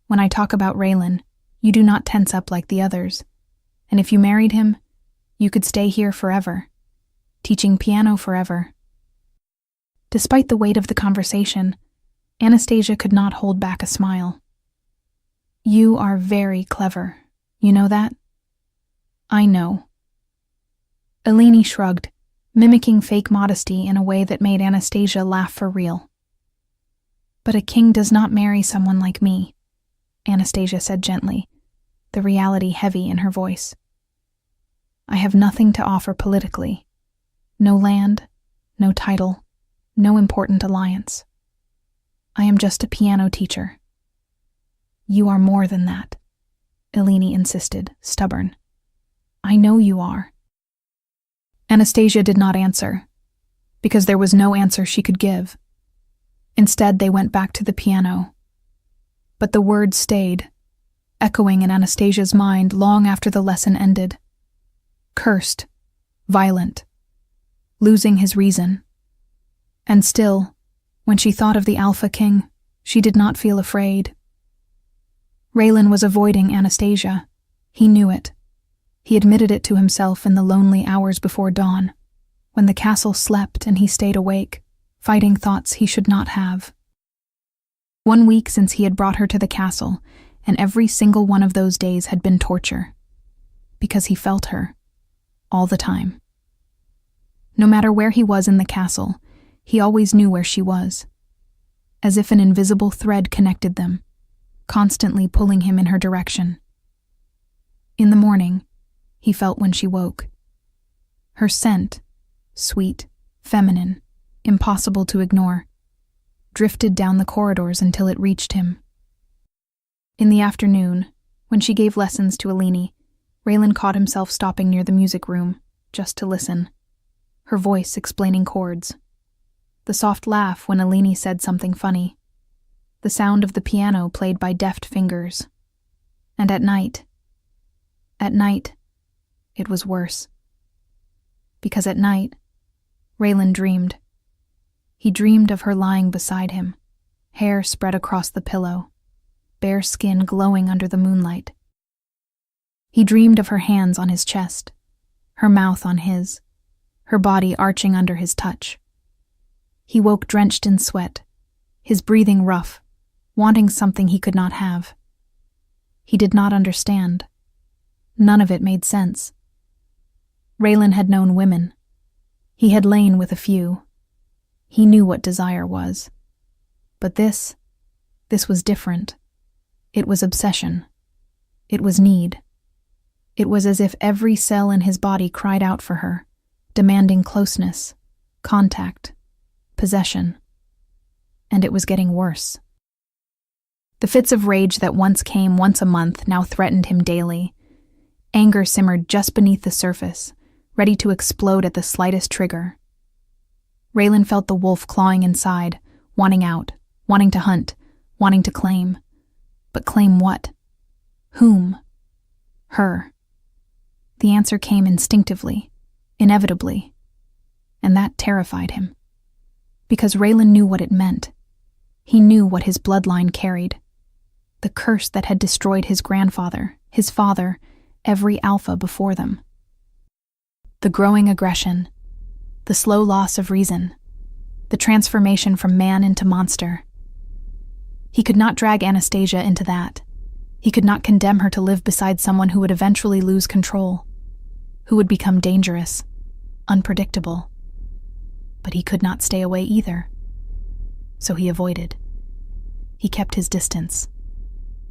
When I talk about Raylan, you do not tense up like the others. And if you married him, you could stay here forever, teaching piano forever." Despite the weight of the conversation, Anastasia could not hold back a smile. "You are very clever. You know that?" "I know." Eleni shrugged, mimicking fake modesty in a way that made Anastasia laugh for real. "But a king does not marry someone like me," Anastasia said gently, the reality heavy in her voice. "I have nothing to offer politically. No land, no title, no important alliance. I am just a piano teacher." "You are more than that," Eleni insisted, stubborn. "I know you are." Anastasia did not answer, because there was no answer she could give. Instead, they went back to the piano. But the words stayed, echoing in Anastasia's mind long after the lesson ended. Cursed, violent, losing his reason. And still, when she thought of the Alpha King, she did not feel afraid. Raylan was avoiding Anastasia. He knew it. He admitted it to himself in the lonely hours before dawn, when the castle slept and he stayed awake, fighting thoughts he should not have. 1 week since he had brought her to the castle, and every single one of those days had been torture. Because he felt her, all the time. No matter where he was in the castle, he always knew where she was, as if an invisible thread connected them, constantly pulling him in her direction. In the morning, he felt when she woke. Her scent, sweet, feminine, impossible to ignore, drifted down the corridors until it reached him. In the afternoon, when she gave lessons to Eleni, Raylan caught himself stopping near the music room, just to listen. Her voice explaining chords. The soft laugh when Eleni said something funny. The sound of the piano played by deft fingers. And at night, it was worse. Because at night, Raylan dreamed. He dreamed of her lying beside him, hair spread across the pillow, bare skin glowing under the moonlight. He dreamed of her hands on his chest, her mouth on his, her body arching under his touch. He woke drenched in sweat, his breathing rough, wanting something he could not have. He did not understand. None of it made sense. Raylan had known women. He had lain with a few. He knew what desire was. But this was different. It was obsession. It was need. It was as if every cell in his body cried out for her, demanding closeness, contact, possession. And it was getting worse. The fits of rage that once came once a month now threatened him daily. Anger simmered just beneath the surface, ready to explode at the slightest trigger. Raylan felt the wolf clawing inside, wanting out, wanting to hunt, wanting to claim. But claim what? Whom? Her. The answer came instinctively, inevitably, and that terrified him. Because Raylan knew what it meant. He knew what his bloodline carried. The curse that had destroyed his grandfather, his father, every alpha before them. The growing aggression, the slow loss of reason, the transformation from man into monster. He could not drag Anastasia into that. He could not condemn her to live beside someone who would eventually lose control, who would become dangerous, unpredictable. But he could not stay away either. So he avoided. He kept his distance.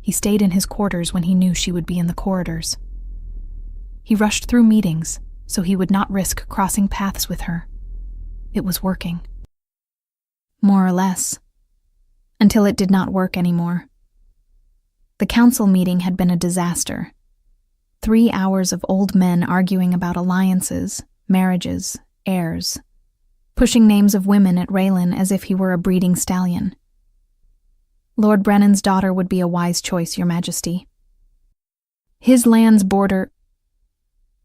He stayed in his quarters when he knew she would be in the corridors. He rushed through meetings so he would not risk crossing paths with her. It was working. More or less. Until it did not work anymore. The council meeting had been a disaster. 3 hours of old men arguing about alliances, marriages, heirs, pushing names of women at Raylan as if he were a breeding stallion. Lord Brennan's daughter would be a wise choice, Your Majesty. His lands border...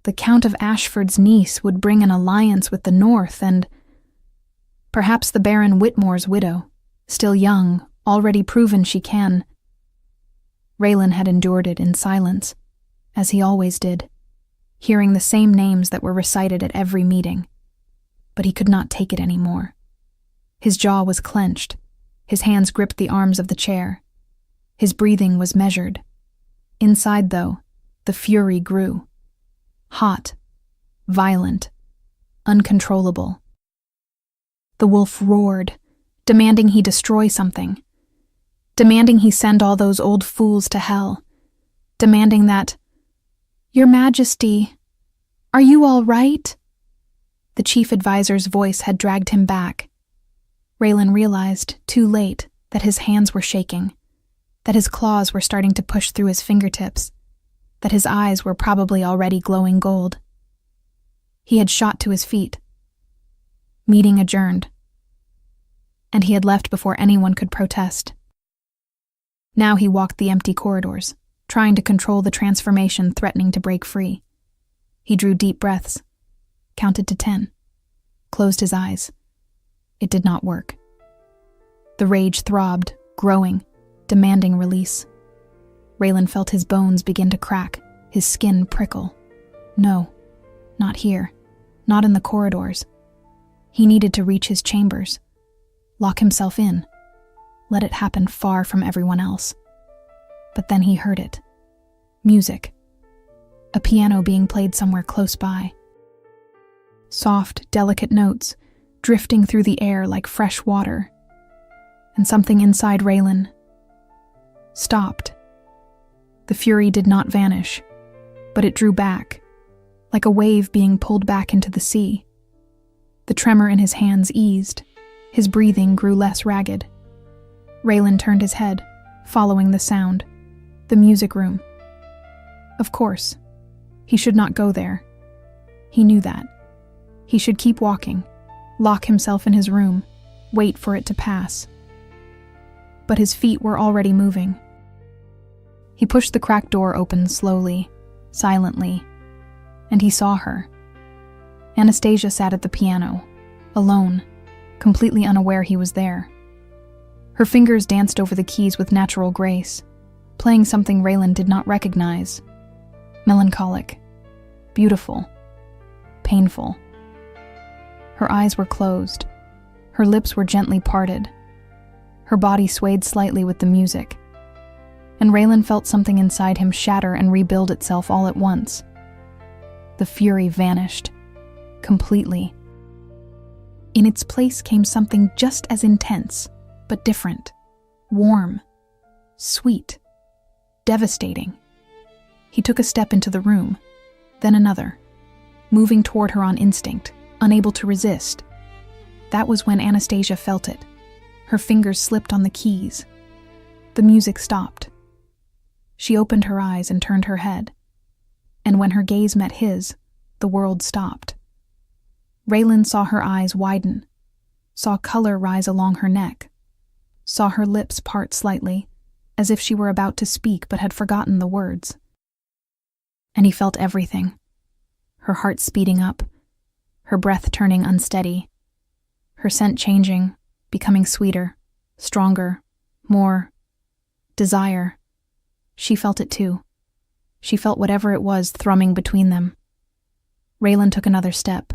The Count of Ashford's niece would bring an alliance with the North and... Perhaps the Baron Whitmore's widow, still young, already proven she can... Raylan had endured it in silence, as he always did, hearing the same names that were recited at every meeting. But he could not take it anymore. His jaw was clenched. His hands gripped the arms of the chair. His breathing was measured. Inside, though, the fury grew. Hot, violent, uncontrollable. The wolf roared, demanding he destroy something. Demanding he send all those old fools to hell. Demanding that, Your Majesty, are you all right? The chief advisor's voice had dragged him back. Raylan realized, too late, that his hands were shaking, that his claws were starting to push through his fingertips, that his eyes were probably already glowing gold. He had shot to his feet. Meeting adjourned. And he had left before anyone could protest. Now he walked the empty corridors, trying to control the transformation threatening to break free. He drew deep breaths, counted to 10, closed his eyes. It did not work. The rage throbbed, growing, demanding release. Raylan felt his bones begin to crack, his skin prickle. No, not here, not in the corridors. He needed to reach his chambers, lock himself in, let it happen far from everyone else. But then he heard it. Music. A piano being played somewhere close by. Soft, delicate notes, drifting through the air like fresh water. And something inside Raylan stopped. The fury did not vanish, but it drew back, like a wave being pulled back into the sea. The tremor in his hands eased. His breathing grew less ragged. Raylan turned his head, following the sound. The music room. Of course. He should not go there. He knew that. He should keep walking, lock himself in his room, wait for it to pass. But his feet were already moving. He pushed the cracked door open slowly, silently, and he saw her. Anastasia sat at the piano, alone, completely unaware he was there. Her fingers danced over the keys with natural grace, playing something Raylan did not recognize. Melancholic, beautiful, painful. Her eyes were closed. Her lips were gently parted. Her body swayed slightly with the music. And Raylan felt something inside him shatter and rebuild itself all at once. The fury vanished, completely. In its place came something just as intense, but different, warm, sweet, devastating. He took a step into the room, then another, moving toward her on instinct, unable to resist. That was when Anastasia felt it. Her fingers slipped on the keys. The music stopped. She opened her eyes and turned her head. And when her gaze met his, the world stopped. Raylan saw her eyes widen, saw color rise along her neck, saw her lips part slightly, as if she were about to speak but had forgotten the words. And he felt everything. Her heart speeding up, her breath turning unsteady, her scent changing, becoming sweeter, stronger, more desire. She felt it too. She felt whatever it was thrumming between them. Raylan took another step,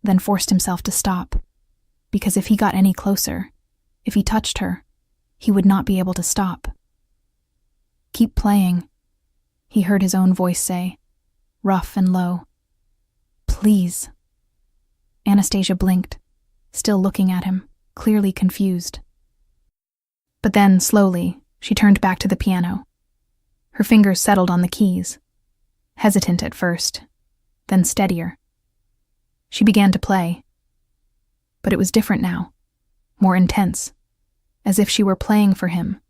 then forced himself to stop, because if he got any closer, if he touched her, he would not be able to stop. "Keep playing," he heard his own voice say, rough and low. "Please." Anastasia blinked, still looking at him, clearly confused. But then, slowly, she turned back to the piano. Her fingers settled on the keys, hesitant at first, then steadier. She began to play. But it was different now, more intense, as if she were playing for him,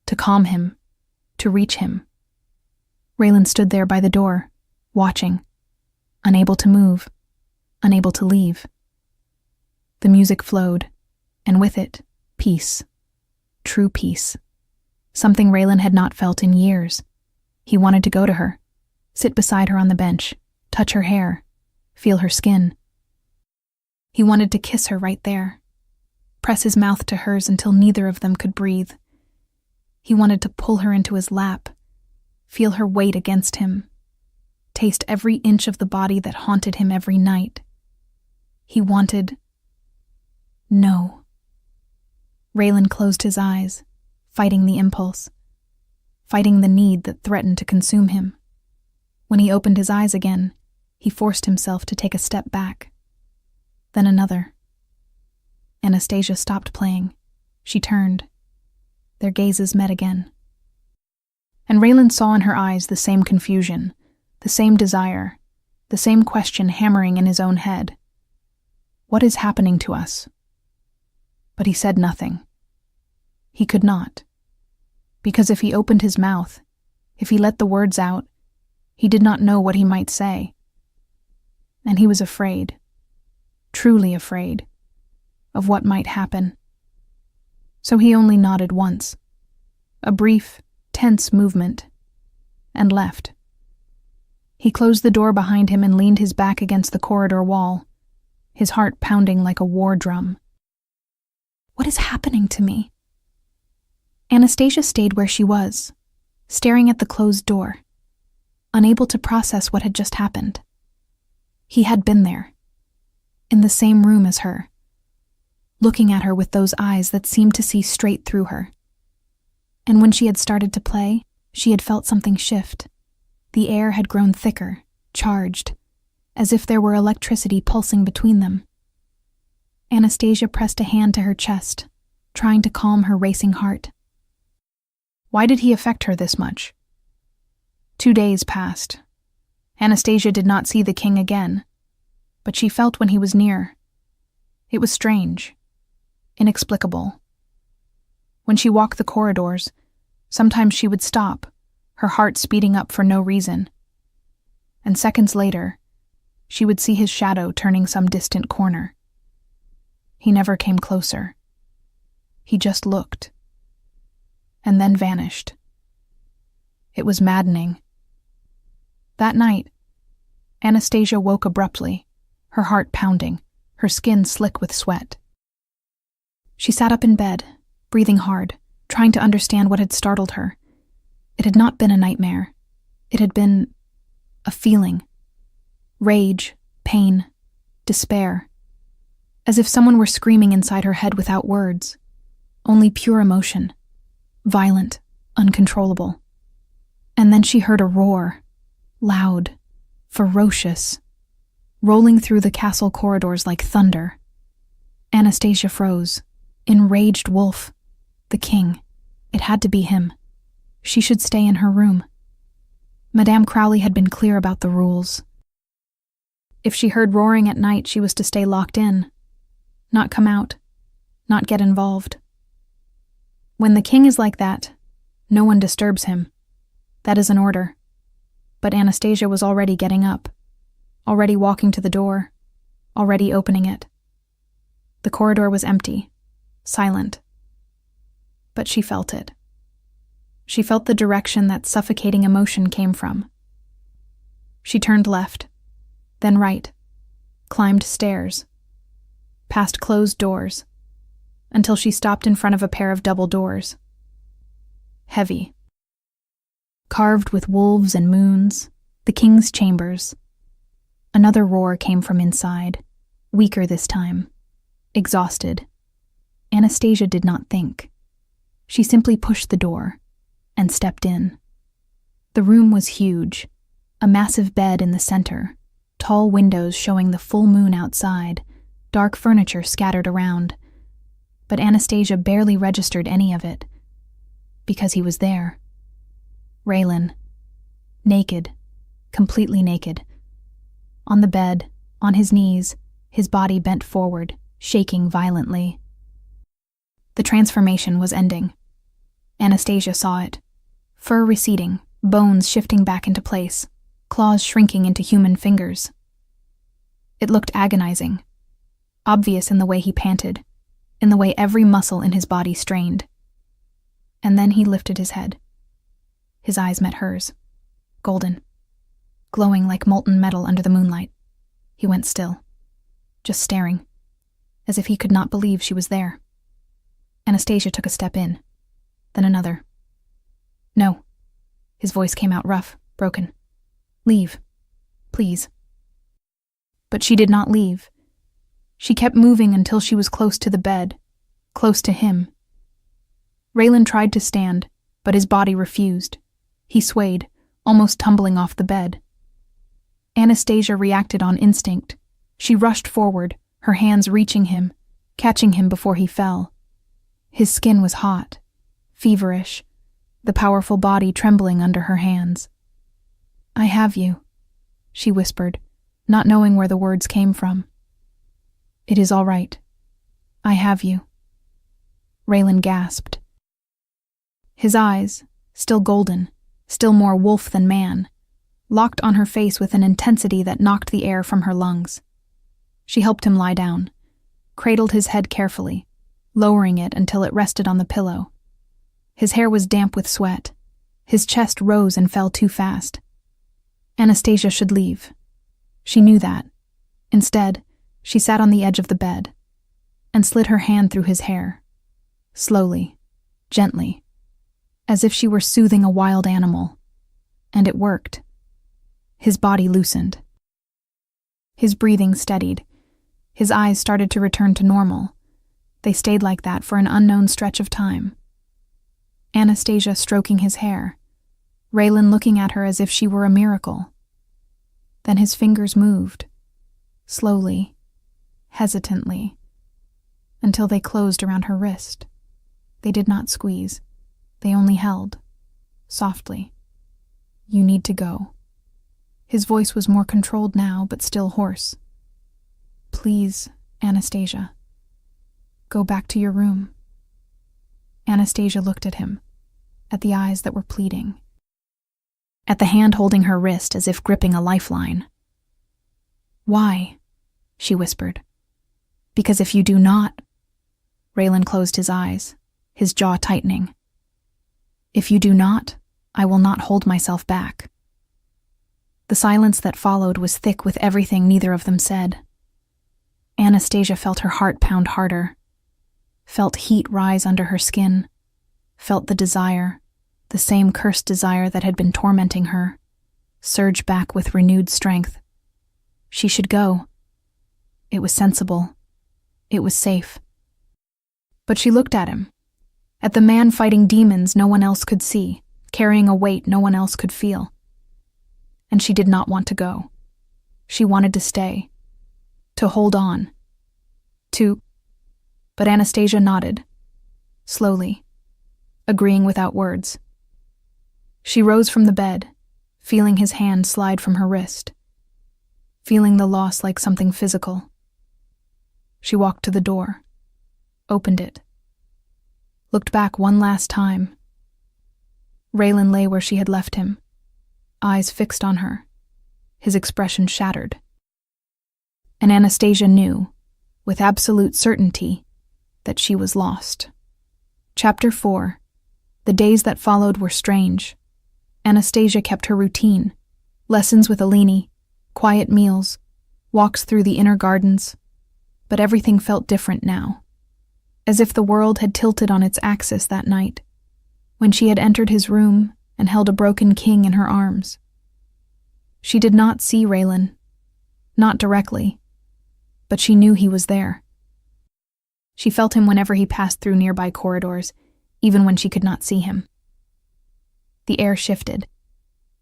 to calm him, to reach him. Raylan stood there by the door, watching, unable to move, unable to leave. The music flowed, and with it, peace. True peace. Something Raylan had not felt in years. He wanted to go to her, sit beside her on the bench, touch her hair, feel her skin. He wanted to kiss her right there, press his mouth to hers until neither of them could breathe. He wanted to pull her into his lap, feel her weight against him, taste every inch of the body that haunted him every night. He wanted... No. Raylan closed his eyes, fighting the impulse, fighting the need that threatened to consume him. When he opened his eyes again, he forced himself to take a step back. Then another. Anastasia stopped playing. She turned. Their gazes met again. And Raylan saw in her eyes the same confusion, the same desire, the same question hammering in his own head. What is happening to us? But he said nothing. He could not. Because if he opened his mouth, if he let the words out, he did not know what he might say. And he was afraid, truly afraid, of what might happen. So he only nodded once, a brief, tense movement, and left. He closed the door behind him and leaned his back against the corridor wall, his heart pounding like a war drum. What is happening to me? Anastasia stayed where she was, staring at the closed door, unable to process what had just happened. He had been there, in the same room as her, looking at her with those eyes that seemed to see straight through her. And when she had started to play, she had felt something shift. The air had grown thicker, charged, as if there were electricity pulsing between them. Anastasia pressed a hand to her chest, trying to calm her racing heart. Why did he affect her this much? 2 days passed. Anastasia did not see the king again, but she felt when he was near. It was strange, inexplicable. When she walked the corridors, sometimes she would stop, her heart speeding up for no reason. and seconds later, she would see his shadow turning some distant corner. He never came closer. He just looked, and then vanished. It was maddening. That night, Anastasia woke abruptly, her heart pounding, her skin slick with sweat. She sat up in bed, breathing hard, trying to understand what had startled her. It had not been a nightmare. It had been a feeling. Rage, pain, despair. As if someone were screaming inside her head without words. Only pure emotion. Violent, uncontrollable. And then she heard a roar. Loud, ferocious. Rolling through the castle corridors like thunder. Anastasia froze. Enraged wolf. The king. It had to be him. She should stay in her room. Madame Crowley had been clear about the rules. If she heard roaring at night, she was to stay locked in. Not come out. Not get involved. When the king is like that, no one disturbs him. That is an order. But Anastasia was already getting up. Already walking to the door. Already opening it. The corridor was empty. Silent. But she felt it. She felt the direction that suffocating emotion came from. She turned left, then right, climbed stairs, past closed doors, until she stopped in front of a pair of double doors. Heavy. Carved with wolves and moons, the king's chambers. Another roar came from inside, weaker this time, exhausted. Anastasia did not think. She simply pushed the door and stepped in. The room was huge, a massive bed in the center, tall windows showing the full moon outside, dark furniture scattered around. But Anastasia barely registered any of it, because he was there. Raylan. Naked, completely naked. On the bed, on his knees, his body bent forward, shaking violently. The transformation was ending. Anastasia saw it. Fur receding, bones shifting back into place, claws shrinking into human fingers. It looked agonizing, obvious in the way he panted, in the way every muscle in his body strained. And then he lifted his head. His eyes met hers, golden, glowing like molten metal under the moonlight. He went still, just staring, as if he could not believe she was there. Anastasia took a step in, then another. No. His voice came out rough, broken. Leave. Please. But she did not leave. She kept moving until she was close to the bed, close to him. Raylan tried to stand, but his body refused. He swayed, almost tumbling off the bed. Anastasia reacted on instinct. She rushed forward, her hands reaching him, catching him before he fell. His skin was hot, feverish, the powerful body trembling under her hands. I have you, she whispered, not knowing where the words came from. It is all right. I have you. Raylan gasped. His eyes, still golden, still more wolf than man, locked on her face with an intensity that knocked the air from her lungs. She helped him lie down, cradled his head carefully, lowering it until it rested on the pillow. His hair was damp with sweat. His chest rose and fell too fast. Anastasia should leave. She knew that. Instead, she sat on the edge of the bed and slid her hand through his hair, slowly, gently, as if she were soothing a wild animal. And it worked. His body loosened. His breathing steadied. His eyes started to return to normal. They stayed like that for an unknown stretch of time. Anastasia stroking his hair, Raylan looking at her as if she were a miracle. Then his fingers moved, slowly, hesitantly, until they closed around her wrist. They did not squeeze. They only held, softly. You need to go. His voice was more controlled now, but still hoarse. Please, Anastasia. Go back to your room. Anastasia looked at him, at the eyes that were pleading. at the hand holding her wrist as if gripping a lifeline. "Why?" she whispered. "Because if you do not—" Raylan closed his eyes, his jaw tightening. "If you do not, I will not hold myself back." The silence that followed was thick with everything neither of them said. Anastasia felt her heart pound harder, felt heat rise under her skin, felt the desire, the same cursed desire that had been tormenting her, surge back with renewed strength. She should go. It was sensible. It was safe. But she looked at him, at the man fighting demons no one else could see, carrying a weight no one else could feel. And she did not want to go. She wanted to stay, to hold on, But Anastasia nodded, slowly, agreeing without words. She rose from the bed, feeling his hand slide from her wrist, feeling the loss like something physical. She walked to the door, opened it, looked back one last time. Raylan lay where she had left him, eyes fixed on her, his expression shattered. And Anastasia knew, with absolute certainty, that she was lost. Chapter 4. The days that followed were strange. Anastasia kept her routine, lessons with Alini, quiet meals, walks through the inner gardens, but everything felt different now, as if the world had tilted on its axis that night, when she had entered his room and held a broken king in her arms. She did not see Raylan, not directly, but she knew he was there. She felt him whenever he passed through nearby corridors, even when she could not see him. The air shifted,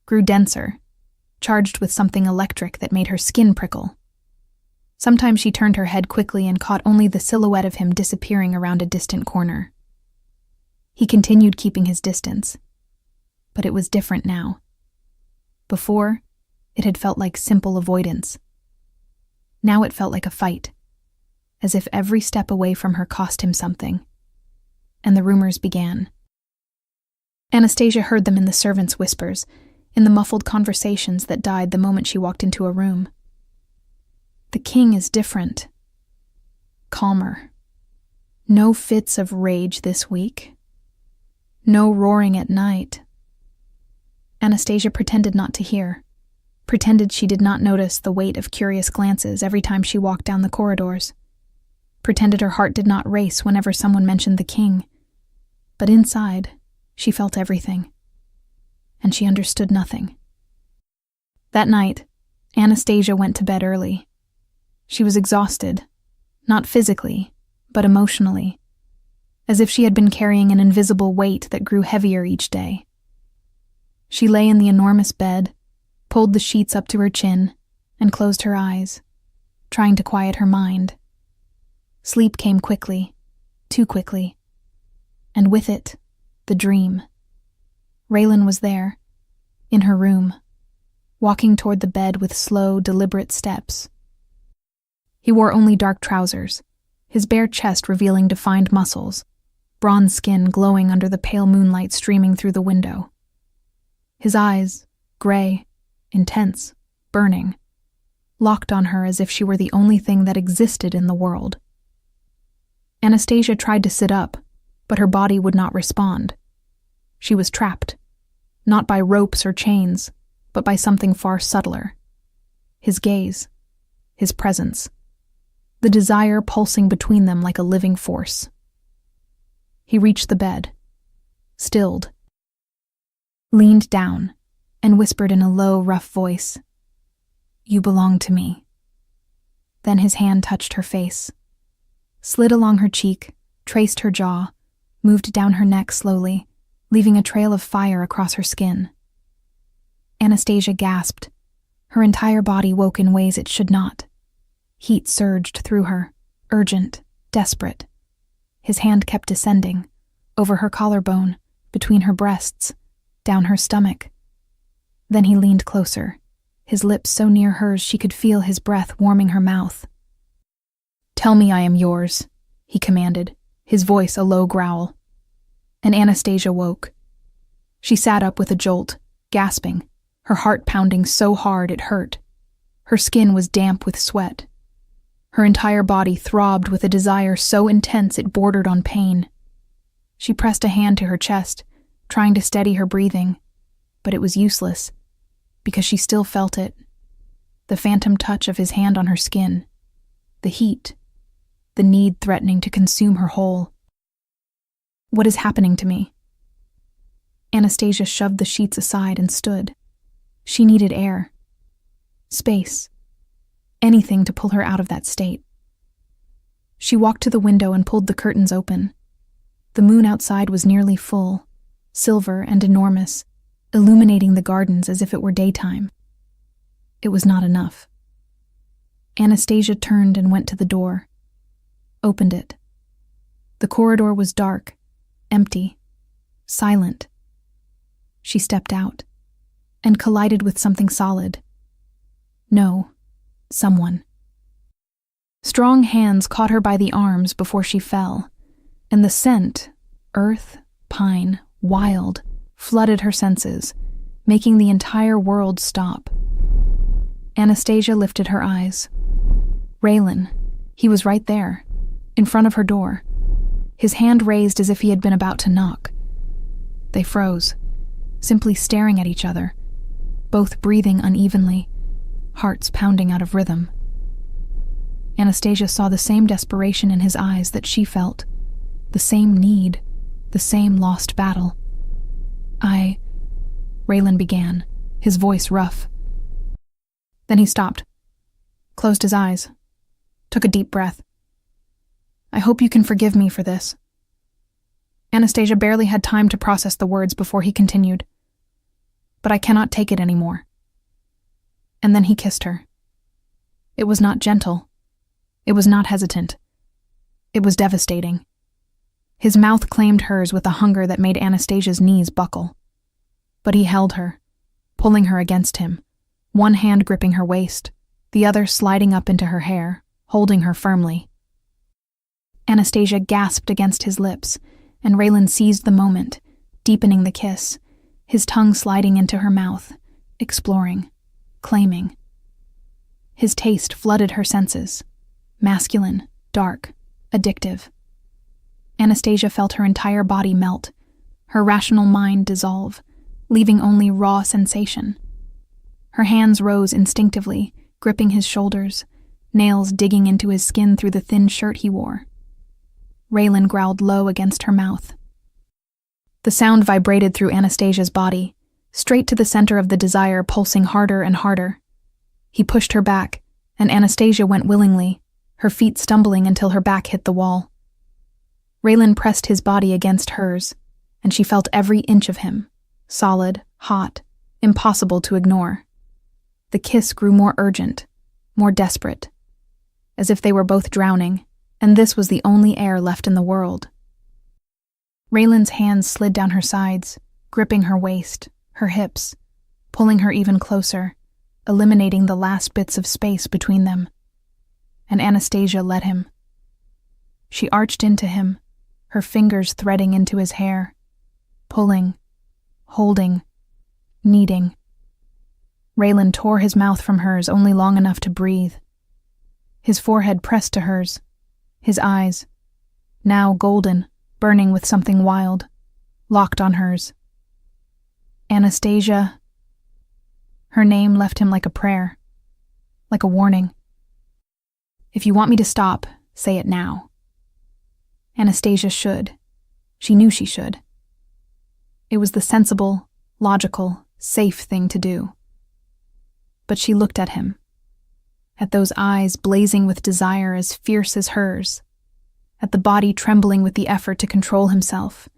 grew denser, charged with something electric that made her skin prickle. Sometimes she turned her head quickly and caught only the silhouette of him disappearing around a distant corner. He continued keeping his distance, but it was different now. Before, it had felt like simple avoidance. Now it felt like a fight, as if every step away from her cost him something. And the rumors began. Anastasia heard them in the servants' whispers, in the muffled conversations that died the moment she walked into a room. The king is different. Calmer. No fits of rage this week. No roaring at night. Anastasia pretended not to hear, pretended she did not notice the weight of curious glances every time she walked down the corridors, pretended her heart did not race whenever someone mentioned the king. But inside, she felt everything, and she understood nothing. That night, Anastasia went to bed early. She was exhausted, not physically, but emotionally, as if she had been carrying an invisible weight that grew heavier each day. She lay in the enormous bed, pulled the sheets up to her chin, and closed her eyes, trying to quiet her mind. Sleep came quickly, too quickly, and with it, the dream. Raylan was there, in her room, walking toward the bed with slow, deliberate steps. He wore only dark trousers, his bare chest revealing defined muscles, bronze skin glowing under the pale moonlight streaming through the window. His eyes, gray, intense, burning, locked on her as if she were the only thing that existed in the world. Anastasia tried to sit up, but her body would not respond. She was trapped, not by ropes or chains, but by something far subtler. His gaze, his presence, the desire pulsing between them like a living force. He reached the bed, stilled, leaned down, and whispered in a low, rough voice, "You belong to me." Then his hand touched her face, slid along her cheek, traced her jaw, moved down her neck slowly, leaving a trail of fire across her skin. Anastasia gasped. Her entire body woke in ways it should not. Heat surged through her, urgent, desperate. His hand kept descending, over her collarbone, between her breasts, down her stomach. Then he leaned closer, his lips so near hers she could feel his breath warming her mouth. "Tell me I am yours," he commanded, his voice a low growl. And Anastasia woke. She sat up with a jolt, gasping, her heart pounding so hard it hurt. Her skin was damp with sweat. Her entire body throbbed with a desire so intense it bordered on pain. She pressed a hand to her chest, trying to steady her breathing, but it was useless, because she still felt it. The phantom touch of his hand on her skin, the heat, the need threatening to consume her whole. What is happening to me? Anastasia shoved the sheets aside and stood. She needed air, space, anything to pull her out of that state. She walked to the window and pulled the curtains open. The moon outside was nearly full, silver and enormous, illuminating the gardens as if it were daytime. It was not enough. Anastasia turned and went to the door, opened it. The corridor was dark, empty, silent. She stepped out and collided with something solid. No, someone. Strong hands caught her by the arms before she fell, and the scent, earth, pine, wild, flooded her senses, making the entire world stop. Anastasia lifted her eyes. Raylan, he was right there, in front of her door, his hand raised as if he had been about to knock. They froze, simply staring at each other, both breathing unevenly, hearts pounding out of rhythm. Anastasia saw the same desperation in his eyes that she felt, the same need, the same lost battle. Raylan began, his voice rough. Then he stopped, closed his eyes, took a deep breath. I hope you can forgive me for this. Anastasia barely had time to process the words before he continued. But I cannot take it anymore. And then he kissed her. It was not gentle. It was not hesitant. It was devastating. His mouth claimed hers with a hunger that made Anastasia's knees buckle. But he held her, pulling her against him, one hand gripping her waist, the other sliding up into her hair, holding her firmly. Anastasia gasped against his lips, and Raylan seized the moment, deepening the kiss, his tongue sliding into her mouth, exploring, claiming. His taste flooded her senses, masculine, dark, addictive. Anastasia felt her entire body melt, her rational mind dissolve, leaving only raw sensation. Her hands rose instinctively, gripping his shoulders, nails digging into his skin through the thin shirt he wore. Raylan growled low against her mouth. The sound vibrated through Anastasia's body, straight to the center of the desire pulsing harder and harder. He pushed her back, and Anastasia went willingly, her feet stumbling until her back hit the wall. Raylan pressed his body against hers, and she felt every inch of him, solid, hot, impossible to ignore. The kiss grew more urgent, more desperate, as if they were both drowning, and this was the only air left in the world. Raylan's hands slid down her sides, gripping her waist, her hips, pulling her even closer, eliminating the last bits of space between them. And Anastasia let him. She arched into him, her fingers threading into his hair, pulling, holding, kneading. Raylan tore his mouth from hers only long enough to breathe. His forehead pressed to hers, his eyes, now golden, burning with something wild, locked on hers. Anastasia. Her name left him like a prayer, like a warning. If you want me to stop, say it now. Anastasia should. She knew she should. It was the sensible, logical, safe thing to do. But she looked at him, at those eyes blazing with desire as fierce as hers, at the body trembling with the effort to control himself,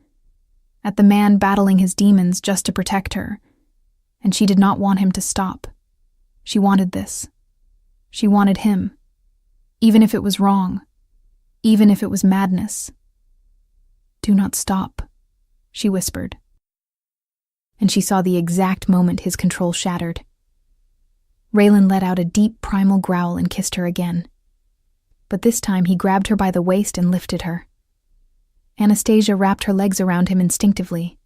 at the man battling his demons just to protect her, and she did not want him to stop. She wanted this. She wanted him, even if it was wrong, even if it was madness. Do not stop, she whispered. And she saw the exact moment his control shattered. Raylan let out a deep primal growl and kissed her again. But this time he grabbed her by the waist and lifted her. Anastasia wrapped her legs around him instinctively,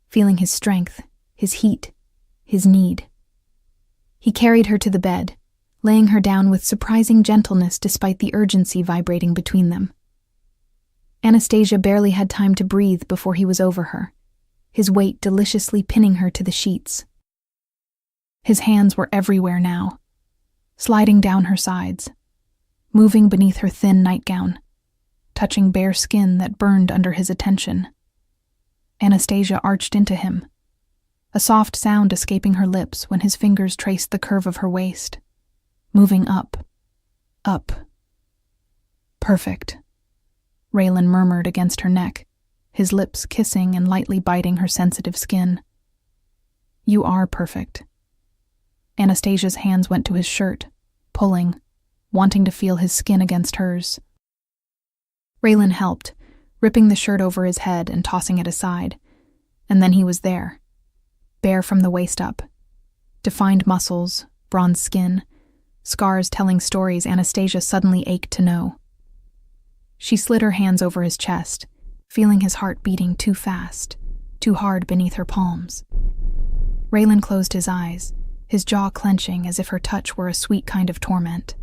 feeling his strength, his heat, his need. He carried her to the bed, laying her down with surprising gentleness despite the urgency vibrating between them. Anastasia barely had time to breathe before he was over her, his weight deliciously pinning her to the sheets. His hands were everywhere now, sliding down her sides, moving beneath her thin nightgown, touching bare skin that burned under his attention. Anastasia arched into him, a soft sound escaping her lips when his fingers traced the curve of her waist, moving up, up. Perfect, Raylan murmured against her neck, his lips kissing and lightly biting her sensitive skin. You are perfect. Anastasia's hands went to his shirt, pulling, wanting to feel his skin against hers. Raylan helped, ripping the shirt over his head and tossing it aside, and then he was there, bare from the waist up. Defined muscles, bronze skin, scars telling stories Anastasia suddenly ached to know. She slid her hands over his chest, feeling his heart beating too fast, too hard beneath her palms. Raylan closed his eyes, his jaw clenching as if her touch were a sweet kind of torment.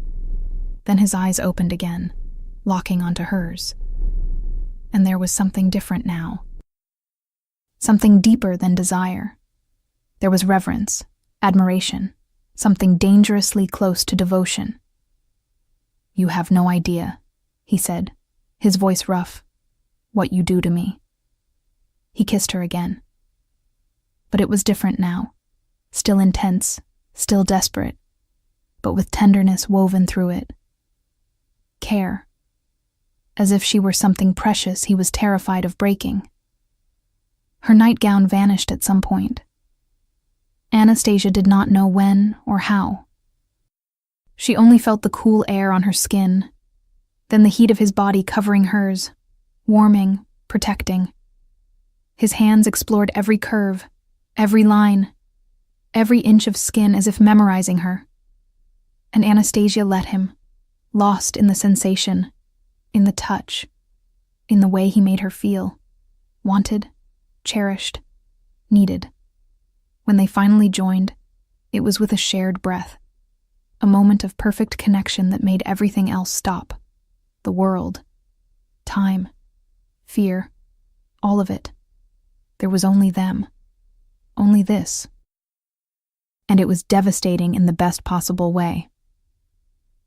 Then his eyes opened again, locking onto hers. And there was something different now. Something deeper than desire. There was reverence, admiration, something dangerously close to devotion. You have no idea, he said, his voice rough, what you do to me. He kissed her again. But it was different now, still intense, still desperate, but with tenderness woven through it. Care. As if she were something precious he was terrified of breaking. Her nightgown vanished at some point. Anastasia did not know when or how. She only felt the cool air on her skin, then the heat of his body covering hers, warming, protecting. His hands explored every curve, every line, every inch of skin as if memorizing her. And Anastasia let him, lost in the sensation, in the touch, in the way he made her feel, wanted, cherished, needed. When they finally joined, it was with a shared breath, a moment of perfect connection that made everything else stop. The world, time, fear, all of it. There was only them, only this. And it was devastating in the best possible way.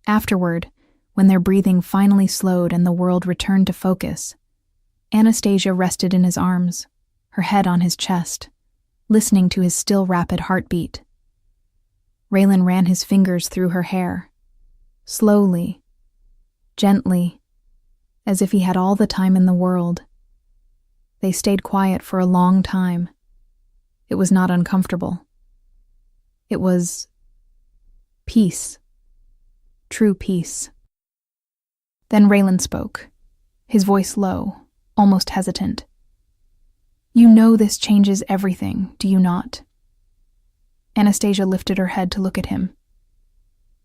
Afterward, when their breathing finally slowed and the world returned to focus, Anastasia rested in his arms, her head on his chest, listening to his still rapid heartbeat. Raylan ran his fingers through her hair, slowly, gently, as if he had all the time in the world. They stayed quiet for a long time. It was not uncomfortable. It was peace, true peace. Then Raylan spoke, his voice low, almost hesitant. You know this changes everything, do you not? Anastasia lifted her head to look at him.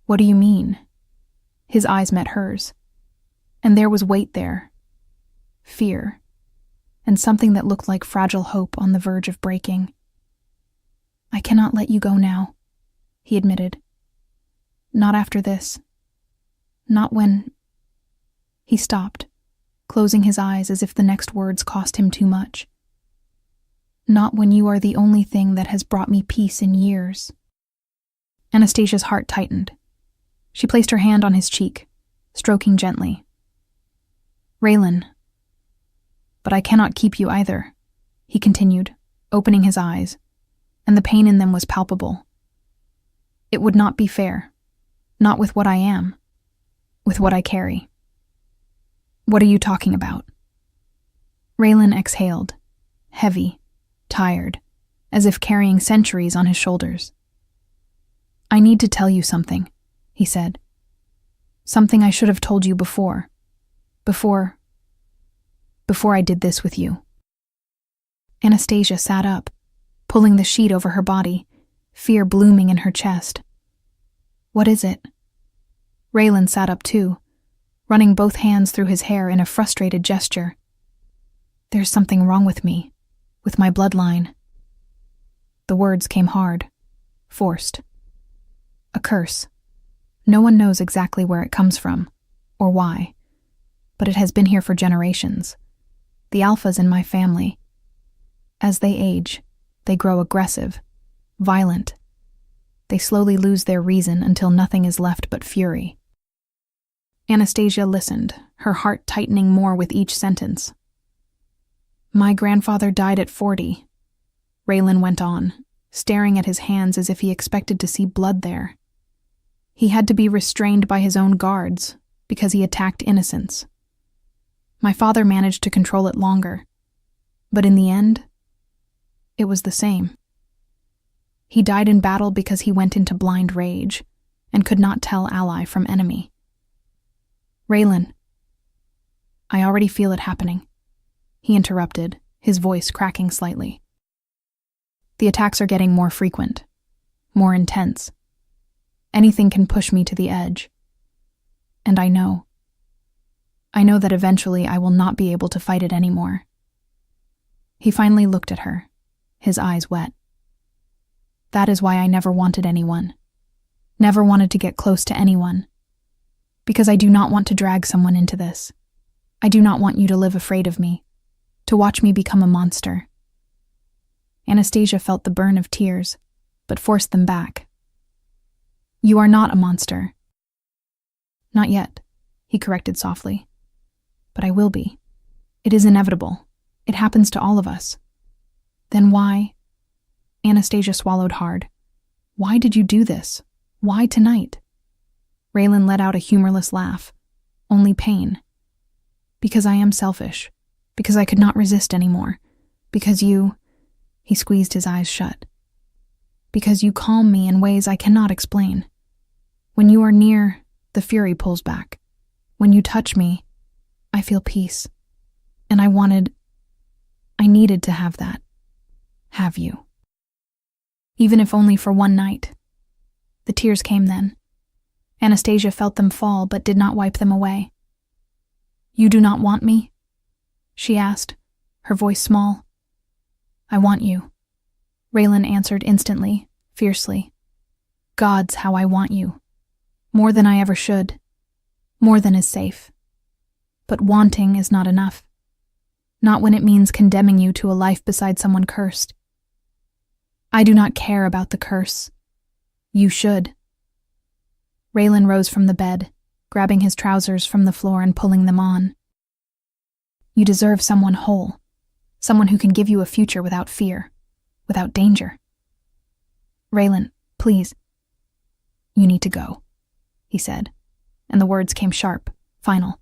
What do you mean? His eyes met hers, and there was weight there, fear, and something that looked like fragile hope on the verge of breaking. I cannot let you go now, he admitted. Not after this. Not when... He stopped, closing his eyes as if the next words cost him too much. Not when you are the only thing that has brought me peace in years. Anastasia's heart tightened. She placed her hand on his cheek, stroking gently. Raylan. But I cannot keep you either, he continued, opening his eyes, and the pain in them was palpable. It would not be fair, not with what I am, with what I carry. What are you talking about? Raylan exhaled, heavy, tired, as if carrying centuries on his shoulders. I need to tell you something, he said. Something I should have told you before I did this with you. Anastasia sat up, pulling the sheet over her body, fear blooming in her chest. What is it? Raylan sat up too, running both hands through his hair in a frustrated gesture. There's something wrong with me, with my bloodline. The words came hard, forced. A curse. No one knows exactly where it comes from, or why, but it has been here for generations. The alphas in my family. As they age, they grow aggressive, violent. They slowly lose their reason until nothing is left but fury. Anastasia listened, her heart tightening more with each sentence. My grandfather died at 40. Raylan went on, staring at his hands as if he expected to see blood there. He had to be restrained by his own guards because he attacked innocents. My father managed to control it longer, but in the end, it was the same. He died in battle because he went into blind rage and could not tell ally from enemy. Raylan, I already feel it happening, he interrupted, his voice cracking slightly. The attacks are getting more frequent, more intense. Anything can push me to the edge. And I know that eventually I will not be able to fight it anymore. He finally looked at her, his eyes wet. That is why I never wanted anyone, never wanted to get close to anyone. Because I do not want to drag someone into this. I do not want you to live afraid of me, to watch me become a monster. Anastasia felt the burn of tears, but forced them back. You are not a monster. Not yet, he corrected softly. But I will be. It is inevitable. It happens to all of us. Then why? Anastasia swallowed hard. Why did you do this? Why tonight? Raylan let out a humorless laugh. Only pain. Because I am selfish. Because I could not resist anymore. Because you... He squeezed his eyes shut. Because you calm me in ways I cannot explain. When you are near, the fury pulls back. When you touch me, I feel peace. And I needed to have that. Have you. Even if only for one night. The tears came then. Anastasia felt them fall but did not wipe them away. You do not want me? She asked, her voice small. I want you. Raylan answered instantly, fiercely. Gods, how I want you. More than I ever should. More than is safe. But wanting is not enough. Not when it means condemning you to a life beside someone cursed. I do not care about the curse. You should. Raylan rose from the bed, grabbing his trousers from the floor and pulling them on. You deserve someone whole, someone who can give you a future without fear, without danger. Raylan, please. You need to go, he said, and the words came sharp, final.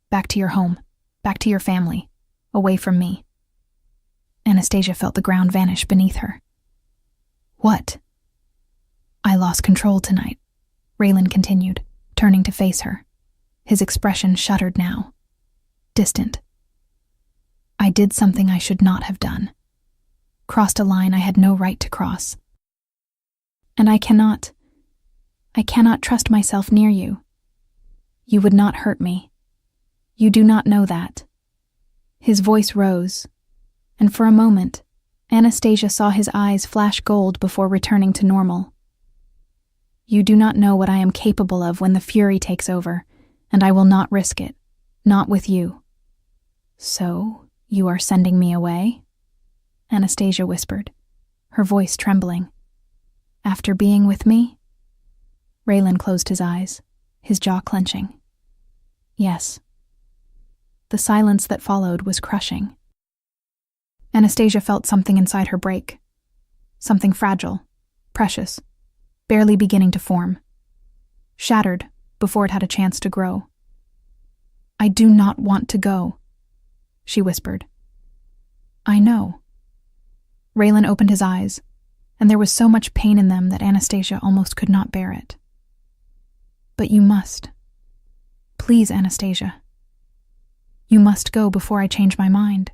Back to your home, back to your family, away from me. Anastasia felt the ground vanish beneath her. What? I lost control tonight, Raylan continued, turning to face her. His expression shuddered now, distant. I did something I should not have done. Crossed a line I had no right to cross. And I cannot trust myself near you. You would not hurt me. You do not know that. His voice rose, and for a moment, Anastasia saw his eyes flash gold before returning to normal. You do not know what I am capable of when the fury takes over, and I will not risk it, not with you. So, you are sending me away? Anastasia whispered, her voice trembling. After being with me? Raylan closed his eyes, his jaw clenching. Yes. The silence that followed was crushing. Anastasia felt something inside her break. Something fragile, precious, barely beginning to form. Shattered before it had a chance to grow. I do not want to go, she whispered. I know. Raylan opened his eyes, and there was so much pain in them that Anastasia almost could not bear it. But you must. Please, Anastasia. You must go before I change my mind,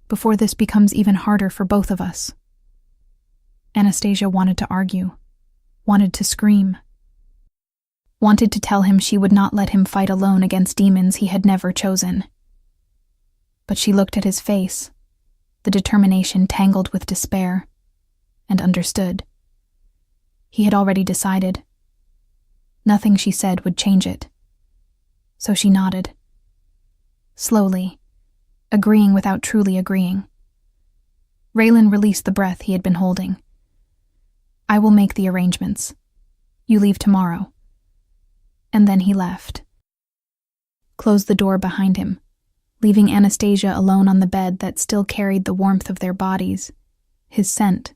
before this becomes even harder for both of us. Anastasia wanted to argue, wanted to scream, wanted to tell him she would not let him fight alone against demons he had never chosen. But she looked at his face, the determination tangled with despair, and understood. He had already decided, Nothing she said would change it. So she nodded. Slowly, agreeing without truly agreeing. Raylan released the breath he had been holding. I will make the arrangements. You leave tomorrow. And then he left. Closed the door behind him, leaving Anastasia alone on the bed that still carried the warmth of their bodies, his scent,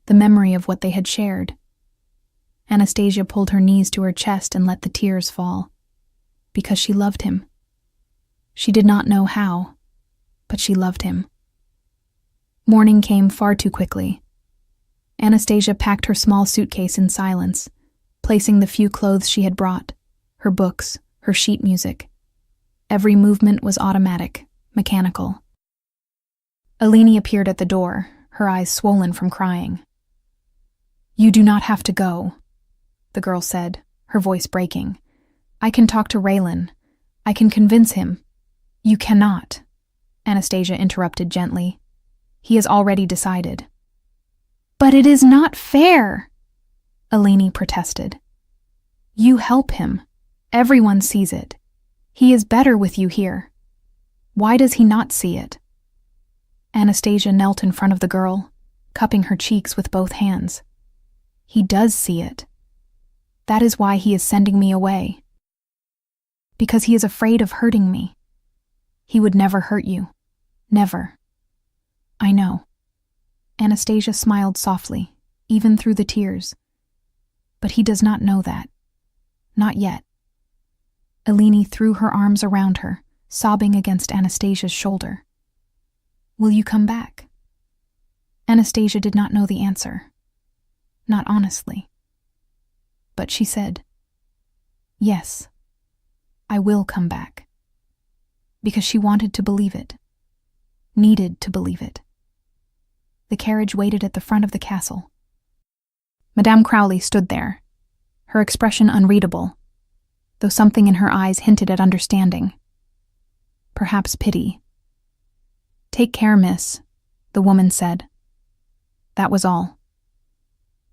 the memory of what they had shared. Anastasia pulled her knees to her chest and let the tears fall, because she loved him. She did not know how, but she loved him. Morning came far too quickly. Anastasia packed her small suitcase in silence, placing the few clothes she had brought, her books, her sheet music. Every movement was automatic, mechanical. Eleni appeared at the door, her eyes swollen from crying. You do not have to go, the girl said, her voice breaking. I can talk to Raylan. I can convince him. You cannot, Anastasia interrupted gently. He has already decided. But it is not fair, Eleni protested. You help him. Everyone sees it. He is better with you here. Why does he not see it? Anastasia knelt in front of the girl, cupping her cheeks with both hands. He does see it. That is why he is sending me away. Because he is afraid of hurting me. He would never hurt you. Never. I know. Anastasia smiled softly, even through the tears. But he does not know that. Not yet. Eleni threw her arms around her, sobbing against Anastasia's shoulder. Will you come back? Anastasia did not know the answer. Not honestly. But she said, yes, I will come back. Because she wanted to believe it. Needed to believe it. The carriage waited at the front of the castle. Madame Crowley stood there, her expression unreadable, though something in her eyes hinted at understanding. Perhaps pity. Take care, miss, the woman said. That was all.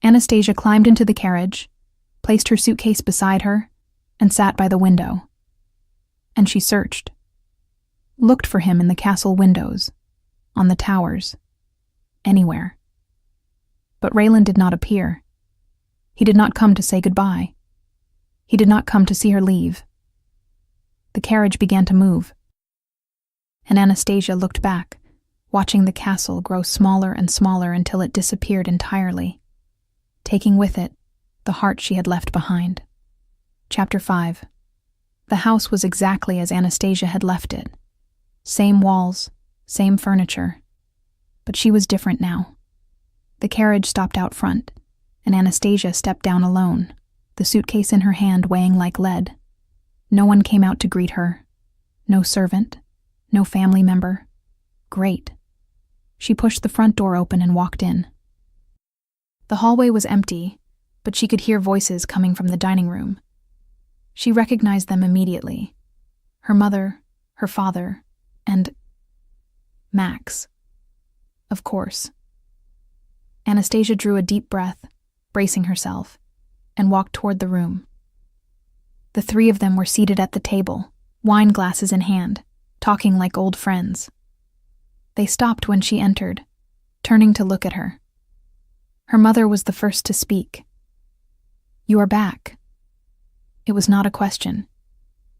Anastasia climbed into the carriage, placed her suitcase beside her, and sat by the window. And she searched. Looked for him in the castle windows, on the towers, anywhere. But Raylan did not appear. He did not come to say goodbye. He did not come to see her leave. The carriage began to move, and Anastasia looked back, watching the castle grow smaller and smaller until it disappeared entirely, taking with it the heart she had left behind. Chapter 5. The house was exactly as Anastasia had left it. Same walls, same furniture. But she was different now. The carriage stopped out front, and Anastasia stepped down alone, the suitcase in her hand weighing like lead. No one came out to greet her. No servant. No family member. Great. She pushed the front door open and walked in. The hallway was empty, but she could hear voices coming from the dining room. She recognized them immediately. Her mother, her father, and Max. Of course. Anastasia drew a deep breath, bracing herself, and walked toward the room. The three of them were seated at the table, wine glasses in hand, talking like old friends. They stopped when she entered, turning to look at her. Her mother was the first to speak. You are back. It was not a question.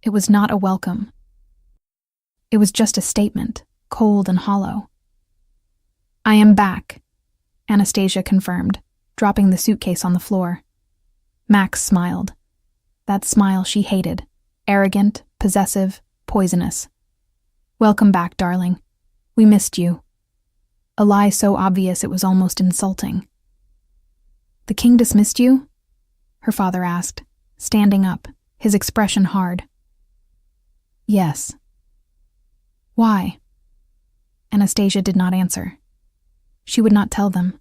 It was not a welcome. It was just a statement, cold and hollow. I am back, Anastasia confirmed, dropping the suitcase on the floor. Max smiled. That smile she hated, arrogant, possessive, poisonous. Welcome back, darling. We missed you. A lie so obvious it was almost insulting. The king dismissed you? Her father asked, standing up, his expression hard. Yes. Why? Anastasia did not answer. She would not tell them.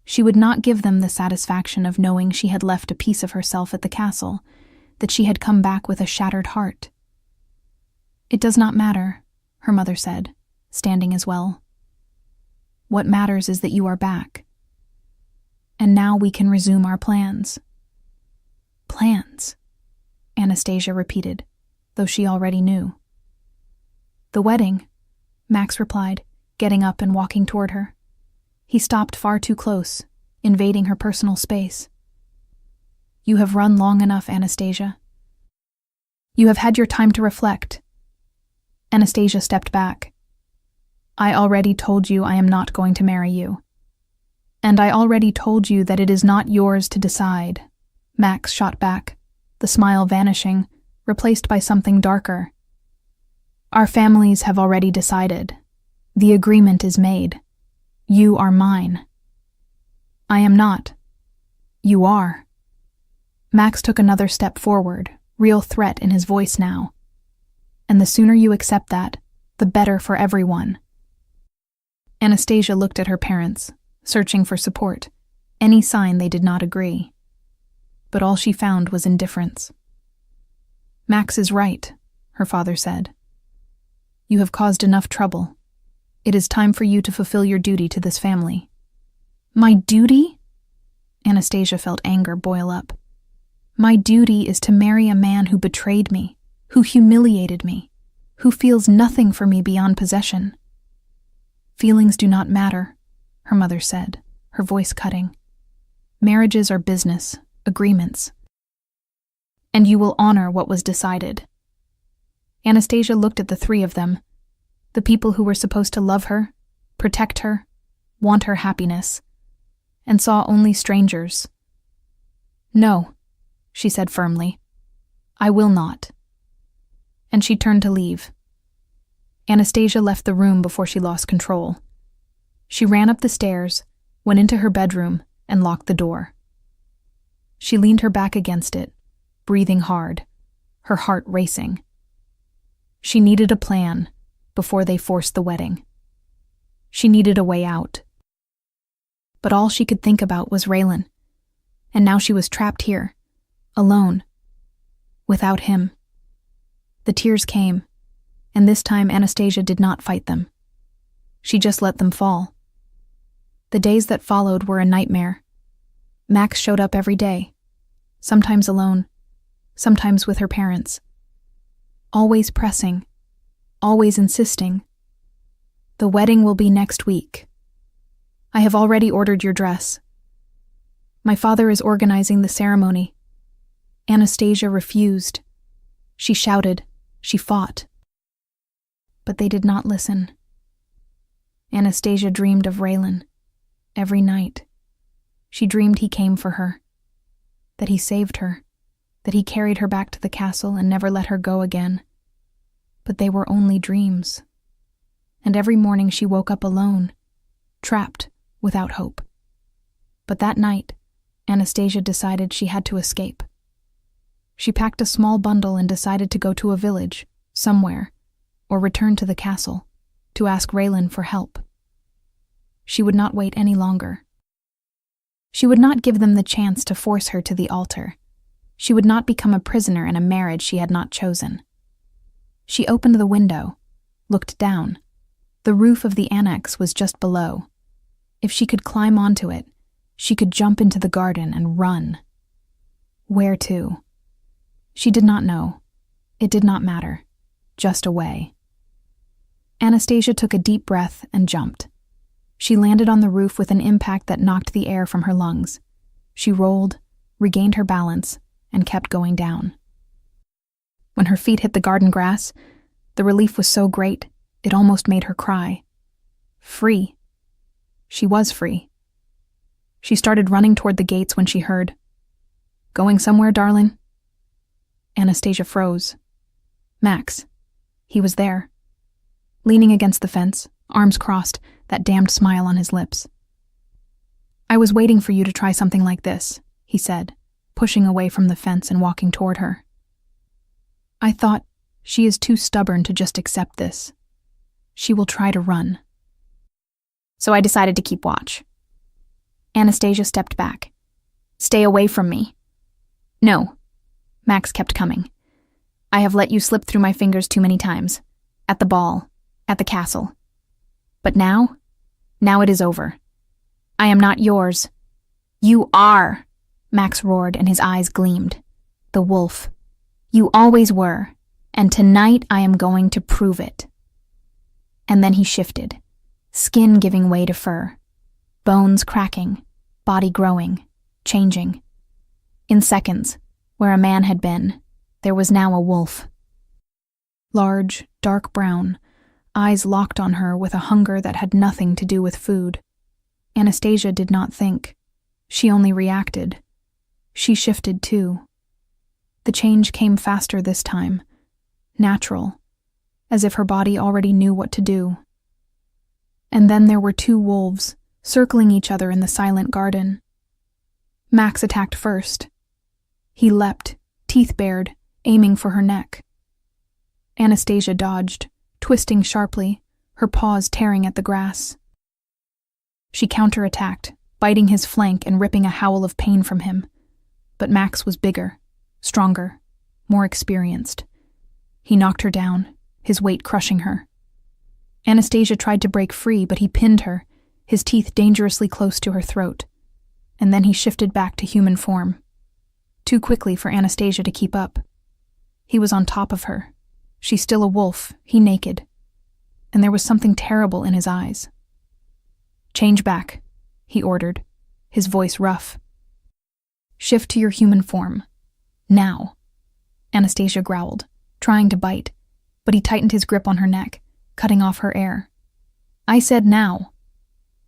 She would not give them the satisfaction of knowing she had left a piece of herself at the castle, that she had come back with a shattered heart. It does not matter, her mother said, standing as well. What matters is that you are back. And now we can resume our plans. plans," Anastasia repeated, though she already knew. "The wedding," Max replied, getting up and walking toward her. He stopped far too close, invading her personal space. "You have run long enough, Anastasia. You have had your time to reflect." Anastasia stepped back. "I already told you I am not going to marry you. And I already told you that it is not yours to decide," Max shot back, the smile vanishing, replaced by something darker. "Our families have already decided. The agreement is made. You are mine." "I am not. You are." Max took another step forward, real threat in his voice now. "And the sooner you accept that, the better for everyone." Anastasia looked at her parents, searching for support, any sign they did not agree. But all she found was indifference. "Max is right," her father said. "You have caused enough trouble. It is time for you to fulfill your duty to this family." "My duty?" Anastasia felt anger boil up. "My duty is to marry a man who betrayed me, who humiliated me, who feels nothing for me beyond possession." "Feelings do not matter," her mother said, her voice cutting. "Marriages are business, agreements. And you will honor what was decided." Anastasia looked at the three of them, the people who were supposed to love her, protect her, want her happiness, and saw only strangers. "No," she said firmly. "I will not." And she turned to leave. Anastasia left the room before she lost control. She ran up the stairs, went into her bedroom, and locked the door. She leaned her back against it, breathing hard, her heart racing. She needed a plan before they forced the wedding. She needed a way out. But all she could think about was Raylan, and now she was trapped here, alone, without him. The tears came, and this time Anastasia did not fight them. She just let them fall. The days that followed were a nightmare. Max showed up every day, sometimes alone, sometimes with her parents. Always pressing, always insisting. "The wedding will be next week. I have already ordered your dress. My father is organizing the ceremony." Anastasia refused. She shouted, she fought. But they did not listen. Anastasia dreamed of Raylan every night. She dreamed he came for her, that he saved her, that he carried her back to the castle and never let her go again. But they were only dreams. And every morning she woke up alone, trapped, without hope. But that night, Anastasia decided she had to escape. She packed a small bundle and decided to go to a village, somewhere, or return to the castle, to ask Raylan for help. She would not wait any longer. She would not give them the chance to force her to the altar. She would not become a prisoner in a marriage she had not chosen. She opened the window, looked down. The roof of the annex was just below. If she could climb onto it, she could jump into the garden and run. Where to? She did not know. It did not matter. Just away. Anastasia took a deep breath and jumped. She landed on the roof with an impact that knocked the air from her lungs. She rolled, regained her balance, and kept going down. When her feet hit the garden grass, the relief was so great, it almost made her cry. Free. She was free. She started running toward the gates when she heard, "Going somewhere, darling?" Anastasia froze. Max. He was there. Leaning against the fence, arms crossed, that damned smile on his lips. "I was waiting for you to try something like this," he said, pushing away from the fence and walking toward her. "I thought, she is too stubborn to just accept this. She will try to run." So I decided to keep watch. Anastasia stepped back. "Stay away from me." "No." Max kept coming. "I have let you slip through my fingers too many times. At the ball, at the castle. But now it is over. I am not yours." "You are," Max roared and his eyes gleamed. The wolf. You always were, and tonight I am going to prove it. And then he shifted, skin giving way to fur, bones cracking, body growing, changing. In seconds, where a man had been, there was now a wolf. Large, dark brown, eyes locked on her with a hunger that had nothing to do with food. Anastasia did not think. She only reacted. She shifted too. The change came faster this time, natural, as if her body already knew what to do. And then there were two wolves, circling each other in the silent garden. Max attacked first. He leapt, teeth bared, aiming for her neck. Anastasia dodged, twisting sharply, her paws tearing at the grass. She counterattacked, biting his flank and ripping a howl of pain from him. But Max was bigger, stronger, more experienced. He knocked her down, his weight crushing her. Anastasia tried to break free, but he pinned her, his teeth dangerously close to her throat. And then he shifted back to human form. Too quickly for Anastasia to keep up. He was on top of her. She still a wolf, he naked. And there was something terrible in his eyes. Change back, he ordered, his voice rough. Shift to your human form. Now. Anastasia growled, trying to bite, but he tightened his grip on her neck, cutting off her air. I said now.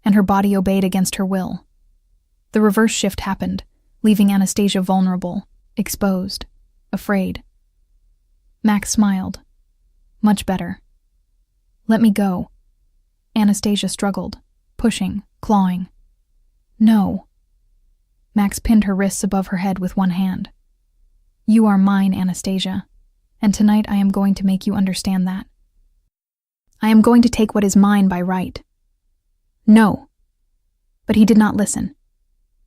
And her body obeyed against her will. The reverse shift happened, leaving Anastasia vulnerable, exposed, afraid. Max smiled. Much better. Let me go. Anastasia struggled, pushing, clawing. No. Max pinned her wrists above her head with one hand. You are mine, Anastasia, and tonight I am going to make you understand that. I am going to take what is mine by right. No. But he did not listen.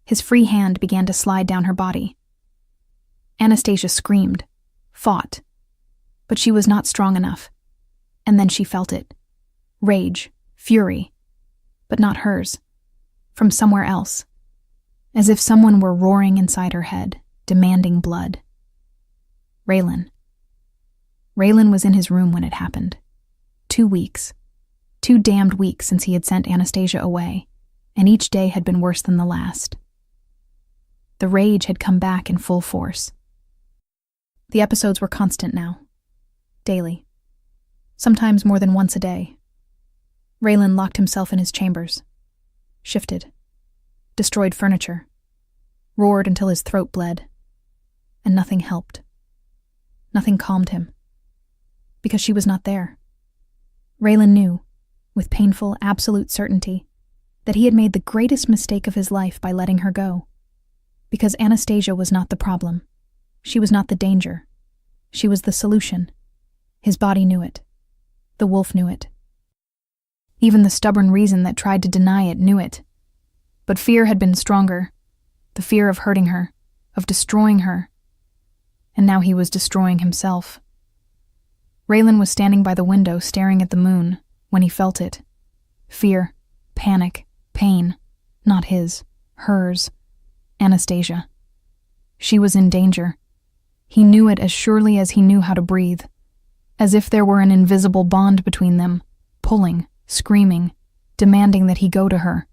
His free hand began to slide down her body. Anastasia screamed, fought, but she was not strong enough. And then she felt it. Rage, fury, but not hers. From somewhere else. As if someone were roaring inside her head, demanding blood. Raylan. Raylan was in his room when it happened. 2 weeks. 2 damned weeks since he had sent Anastasia away, and each day had been worse than the last. The rage had come back in full force. The episodes were constant now. Daily. Sometimes more than once a day. Raylan locked himself in his chambers. Shifted. Destroyed furniture. Roared until his throat bled. And nothing helped. Nothing calmed him. Because she was not there. Raylan knew, with painful, absolute certainty, that he had made the greatest mistake of his life by letting her go. Because Anastasia was not the problem. She was not the danger. She was the solution. His body knew it. The wolf knew it. Even the stubborn reason that tried to deny it knew it. But fear had been stronger. The fear of hurting her, of destroying her. And now he was destroying himself. Raylan was standing by the window staring at the moon when he felt it. Fear, panic, pain. Not his, hers. Anastasia. She was in danger. He knew it as surely as he knew how to breathe. As if there were an invisible bond between them, pulling, screaming, demanding that he go to her.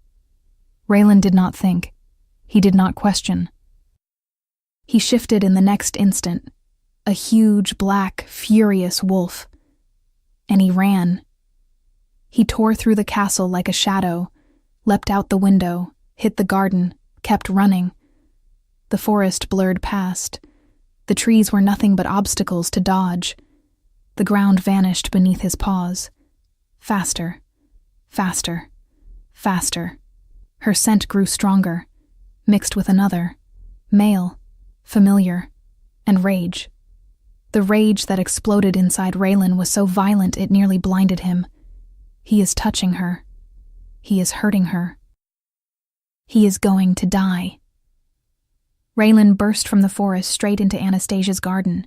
Raylan did not think. He did not question. He shifted in the next instant, a huge, black, furious wolf. And he ran. He tore through the castle like a shadow, leapt out the window, hit the garden, kept running. The forest blurred past. The trees were nothing but obstacles to dodge. The ground vanished beneath his paws. Faster, faster, faster. Her scent grew stronger, mixed with another, male, familiar, and rage. The rage that exploded inside Raylan was so violent it nearly blinded him. He is touching her. He is hurting her. He is going to die. Raylan burst from the forest straight into Anastasia's garden,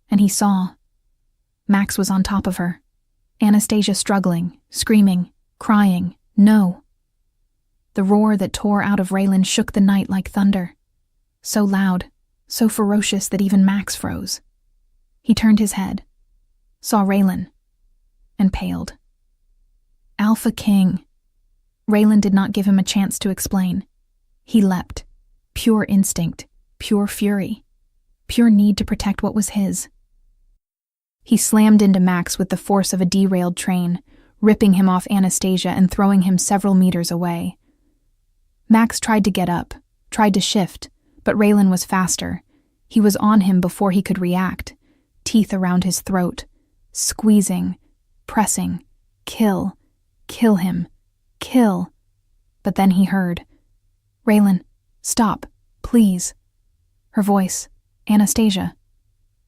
and he saw. Max was on top of her. Anastasia struggling, screaming, crying, no. The roar that tore out of Raylan shook the night like thunder. So loud, so ferocious that even Max froze. He turned his head, saw Raylan, and paled. Alpha King. Raylan did not give him a chance to explain. He leapt. Pure instinct, pure fury, pure need to protect what was his. He slammed into Max with the force of a derailed train, ripping him off Anastasia and throwing him several meters away. Max tried to get up, tried to shift, but Raylan was faster. He was on him before he could react, teeth around his throat, squeezing, pressing, kill him, kill. But then he heard, "Raylan, stop, please." Her voice, "Anastasia."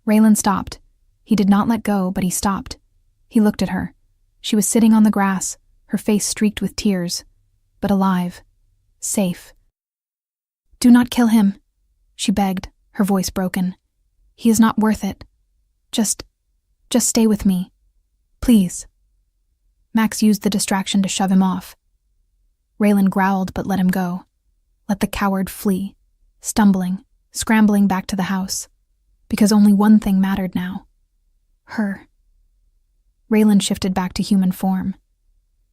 Raylan stopped. He did not let go, but he stopped. He looked at her. She was sitting on the grass, her face streaked with tears, but alive, safe. "Do not kill him," she begged, her voice broken. "He is not worth it. Just stay with me. Please." Max used the distraction to shove him off. Raylan growled but let him go. Let the coward flee, stumbling, scrambling back to the house, because only one thing mattered now. Her. Raylan shifted back to human form.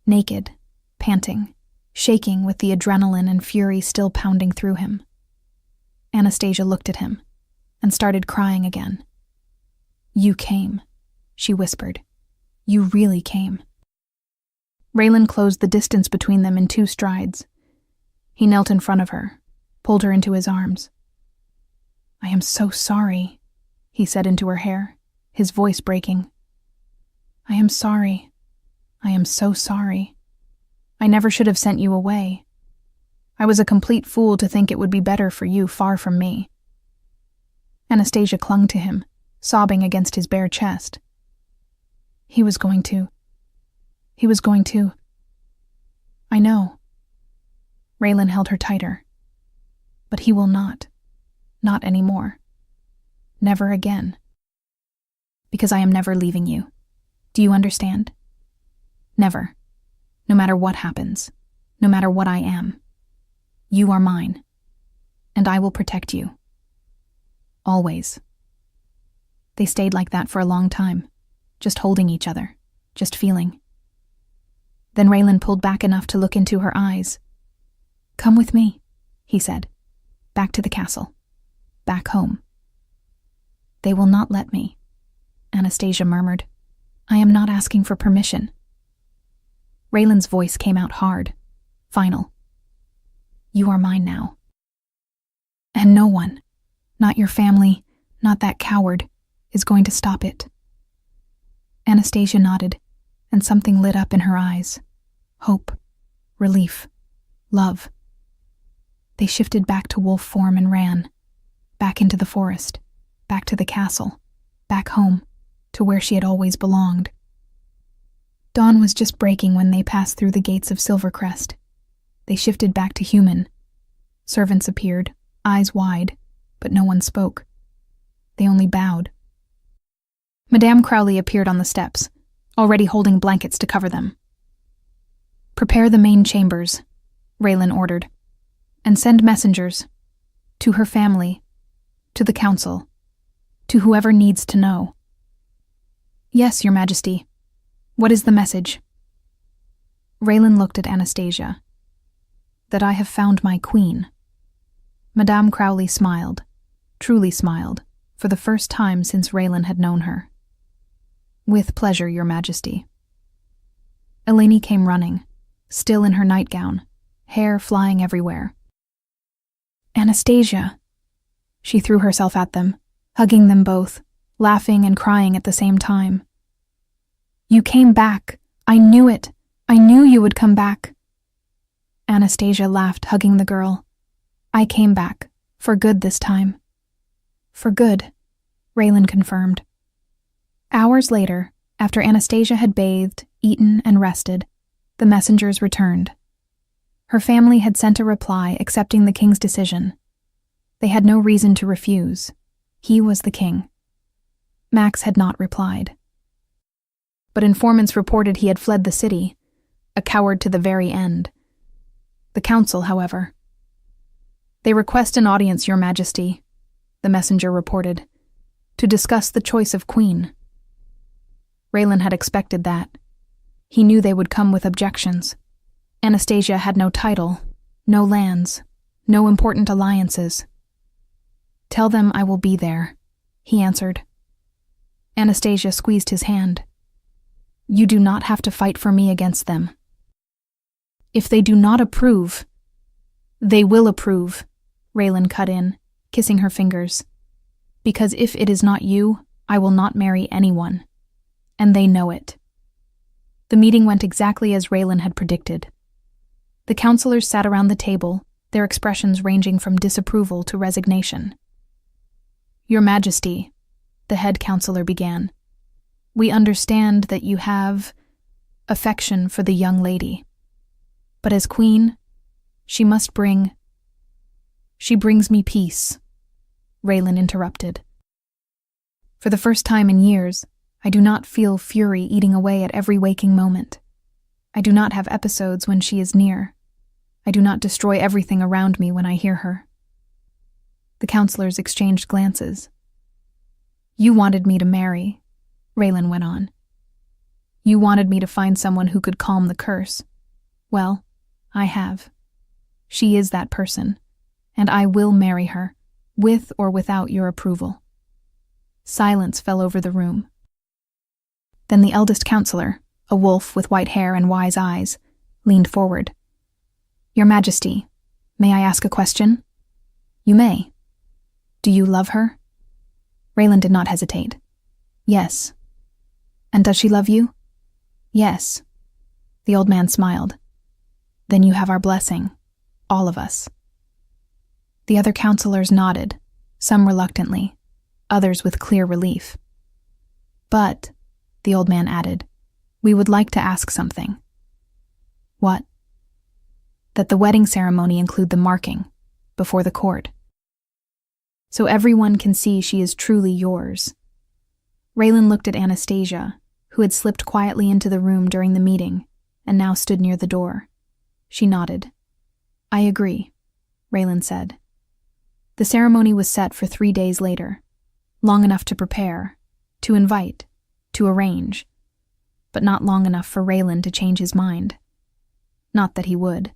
Naked, panting, shaking with the adrenaline and fury still pounding through him. Anastasia looked at him and started crying again. "You came," she whispered. "You really came." Raylan closed the distance between them in 2 strides. He knelt in front of her, pulled her into his arms. "I am so sorry," he said into her hair, his voice breaking. "I am sorry. I am so sorry. I never should have sent you away. I was a complete fool to think it would be better for you far from me." Anastasia clung to him, sobbing against his bare chest. He was going to. I know." Raylan held her tighter. "But he will not. Not anymore. Never again. Because I am never leaving you. Do you understand? Never. No matter what happens. No matter what I am. You are mine. And I will protect you. Always." They stayed like that for a long time, just holding each other, just feeling. Then Raylan pulled back enough to look into her eyes. "Come with me," he said. "Back to the castle. Back home." "They will not let me," Anastasia murmured. "I am not asking for permission." Raylan's voice came out hard, final. "You are mine now. And no one, not your family, not that coward, is going to stop it." Anastasia nodded, and something lit up in her eyes. Hope, relief, love. They shifted back to wolf form and ran, back into the forest, back to the castle, back home, to where she had always belonged. Dawn was just breaking when they passed through the gates of Silvercrest. They shifted back to human. Servants appeared, eyes wide, but no one spoke. They only bowed. Madame Crowley appeared on the steps, already holding blankets to cover them. "Prepare the main chambers," Raylan ordered, "and send messengers to her family, to the council, to whoever needs to know." "Yes, Your Majesty. What is the message?" Raylan looked at Anastasia. "That I have found my queen." Madame Crowley smiled, truly smiled, for the first time since Raylan had known her. "With pleasure, Your Majesty." Eleni came running, still in her nightgown, hair flying everywhere. "Anastasia!" She threw herself at them, hugging them both, laughing and crying at the same time. "You came back. I knew it. I knew you would come back." Anastasia laughed, hugging the girl. "I came back. For good this time." "For good," Raylan confirmed. Hours later, after Anastasia had bathed, eaten, and rested, the messengers returned. Her family had sent a reply accepting the king's decision. They had no reason to refuse. He was the king. Max had not replied. But informants reported he had fled the city, a coward to the very end. The council, however. "They request an audience, Your Majesty," the messenger reported, to discuss the choice of queen. Raylan had expected that. He knew they would come with objections. Anastasia had no title, no lands, no important alliances. "Tell them I will be there," he answered. Anastasia squeezed his hand. "You do not have to fight for me against them. If they do not approve—" "They will approve," Raylan cut in, kissing her fingers. "Because if it is not you, I will not marry anyone. And they know it." The meeting went exactly as Raylan had predicted. The counselors sat around the table, their expressions ranging from disapproval to resignation. "Your Majesty," the head counselor began, "we understand that you have affection for the young lady. But as queen, she brings me peace," Raylan interrupted. "For the first time in years, I do not feel fury eating away at every waking moment. I do not have episodes when she is near. I do not destroy everything around me when I hear her." The counselors exchanged glances. "You wanted me to marry," Raylan went on. "You wanted me to find someone who could calm the curse. Well, I have. She is that person, and I will marry her, with or without your approval." Silence fell over the room. Then the eldest counselor, a wolf with white hair and wise eyes, leaned forward. "Your Majesty, may I ask a question?" "You may." "Do you love her?" Raylan did not hesitate. "Yes." "And does she love you?" "Yes." The old man smiled. "Then you have our blessing, all of us." The other counselors nodded, some reluctantly, others with clear relief. "But," the old man added, "we would like to ask something." "What?" "That the wedding ceremony include the marking, before the court. So everyone can see she is truly yours." Raylan looked at Anastasia, who had slipped quietly into the room during the meeting, and now stood near the door. She nodded. "I agree," Raylan said. The ceremony was set for 3 days later, long enough to prepare, to invite, to arrange, but not long enough for Raylan to change his mind. Not that he would.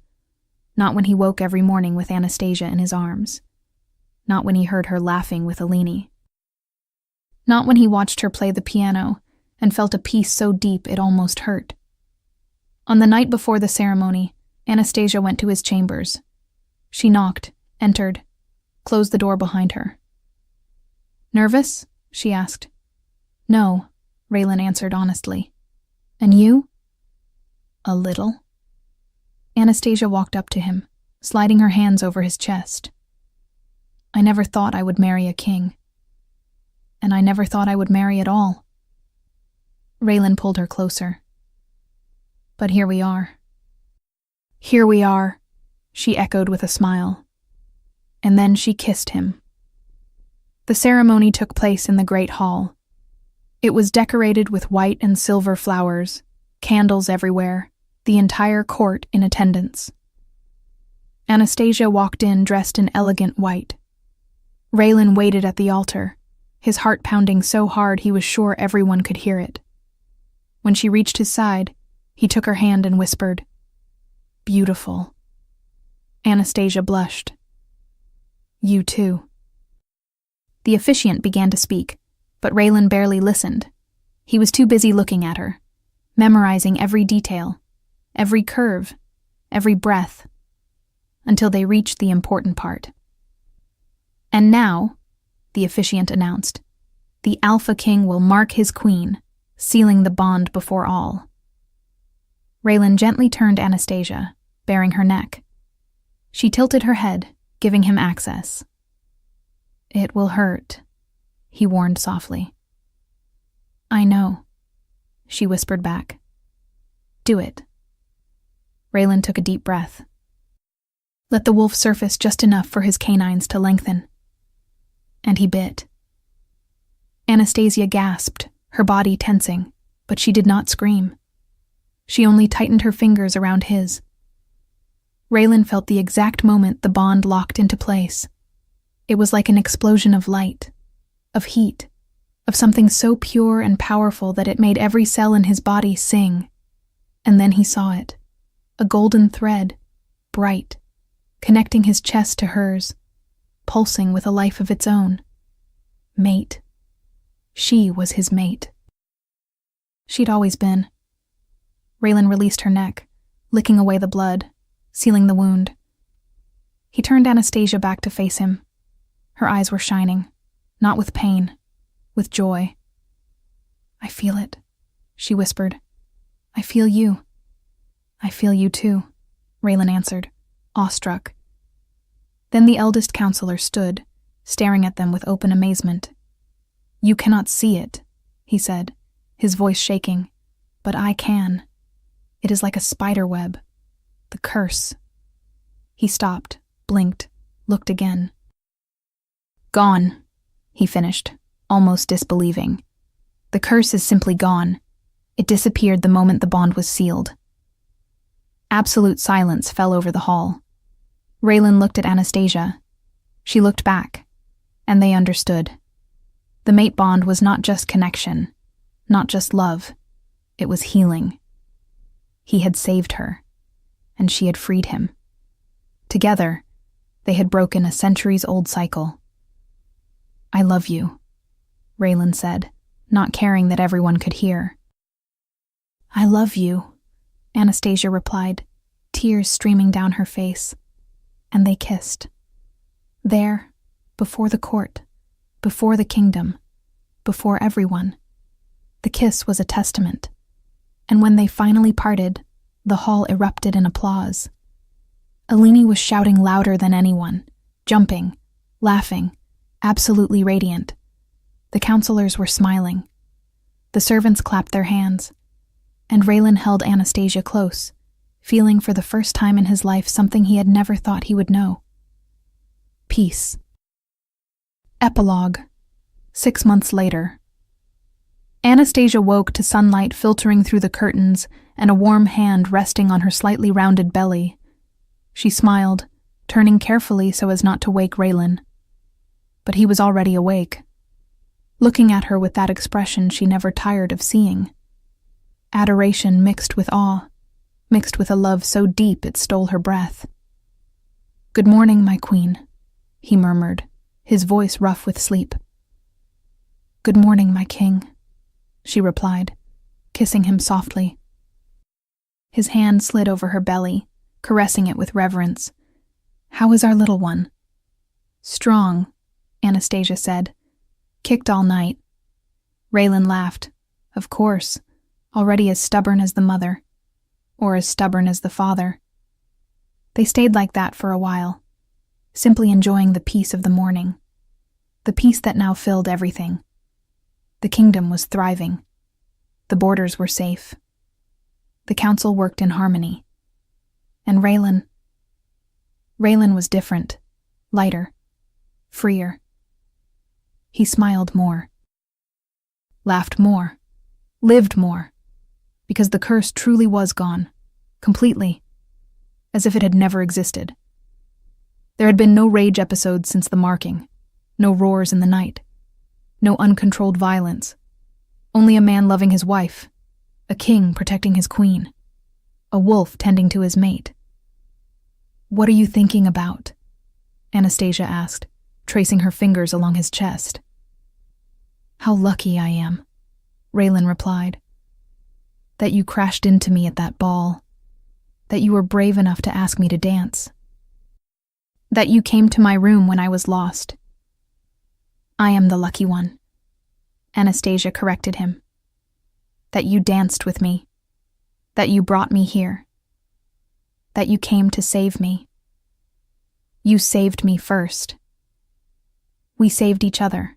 Not when he woke every morning with Anastasia in his arms. Not when he heard her laughing with Alini. Not when he watched her play the piano and felt a peace so deep it almost hurt. On the night before the ceremony, Anastasia went to his chambers. She knocked, entered, closed the door behind her. "Nervous?" she asked. "No," Raylan answered honestly. "And you?" "A little." Anastasia walked up to him, sliding her hands over his chest. "I never thought I would marry a king. And I never thought I would marry at all." Raylan pulled her closer. "But here we are." "Here we are," she echoed with a smile. And then she kissed him. The ceremony took place in the great hall. It was decorated with white and silver flowers, candles everywhere, the entire court in attendance. Anastasia walked in dressed in elegant white. Raylan waited at the altar, his heart pounding so hard he was sure everyone could hear it. When she reached his side, he took her hand and whispered, "Beautiful." Anastasia blushed. "You too." The officiant began to speak, but Raylan barely listened. He was too busy looking at her, memorizing every detail, every curve, every breath, until they reached the important part. "And now," the officiant announced, "the Alpha King will mark his queen, sealing the bond before all." Raylan gently turned Anastasia, baring her neck. She tilted her head, giving him access. "It will hurt," he warned softly. "I know," she whispered back. "Do it." Raylan took a deep breath. Let the wolf surface just enough for his canines to lengthen. And he bit. Anastasia gasped, her body tensing, but she did not scream. She only tightened her fingers around his. Raylan felt the exact moment the bond locked into place. It was like an explosion of light, of heat, of something so pure and powerful that it made every cell in his body sing. And then he saw it, a golden thread, bright, connecting his chest to hers, pulsing with a life of its own. Mate. She was his mate. She'd always been. Raylan released her neck, licking away the blood, sealing the wound. He turned Anastasia back to face him. Her eyes were shining, not with pain, with joy. "I feel it," she whispered. "I feel you." "I feel you too," Raylan answered, awestruck. Then the eldest counselor stood, staring at them with open amazement. "You cannot see it," he said, his voice shaking, "but I can. It is like a spider web. The curse." He stopped, blinked, looked again. "Gone," he finished, almost disbelieving. "The curse is simply gone. It disappeared the moment the bond was sealed." Absolute silence fell over the hall. Raylan looked at Anastasia. She looked back, and they understood. The mate bond was not just connection, not just love. It was healing. He had saved her, and she had freed him. Together, they had broken a centuries-old cycle. "I love you," Raylan said, not caring that everyone could hear. "I love you," Anastasia replied, tears streaming down her face. And they kissed. There, before the court, before the kingdom, before everyone. The kiss was a testament. And when they finally parted, the hall erupted in applause. Alini was shouting louder than anyone, jumping, laughing, absolutely radiant. The counselors were smiling. The servants clapped their hands. And Raylan held Anastasia close, feeling for the first time in his life something he had never thought he would know. Peace. Epilogue. 6 months later. Anastasia woke to sunlight filtering through the curtains and a warm hand resting on her slightly rounded belly. She smiled, turning carefully so as not to wake Raylan. But he was already awake, looking at her with that expression she never tired of seeing. Adoration mixed with awe, mixed with a love so deep it stole her breath. "Good morning, my queen," he murmured, his voice rough with sleep. "Good morning, my king," she replied, kissing him softly. His hand slid over her belly, caressing it with reverence. "How is our little one?" "Strong," Anastasia said. "Kicked all night." Raylan laughed. Of course, already as stubborn as the mother, or as stubborn as the father. They stayed like that for a while, simply enjoying the peace of the morning, the peace that now filled everything. The kingdom was thriving. The borders were safe. The council worked in harmony. And Raylan was different, lighter, freer. He smiled more, laughed more, lived more, because the curse truly was gone, completely, as if it had never existed. There had been no rage episodes since the marking, no roars in the night, no uncontrolled violence, only a man loving his wife, a king protecting his queen, a wolf tending to his mate. "What are you thinking about?" Anastasia asked, tracing her fingers along his chest. "How lucky I am," Raylan replied. "That you crashed into me at that ball. That you were brave enough to ask me to dance. That you came to my room when I was lost." "I am the lucky one," Anastasia corrected him. "That you danced with me. That you brought me here. That you came to save me. You saved me first. We saved each other.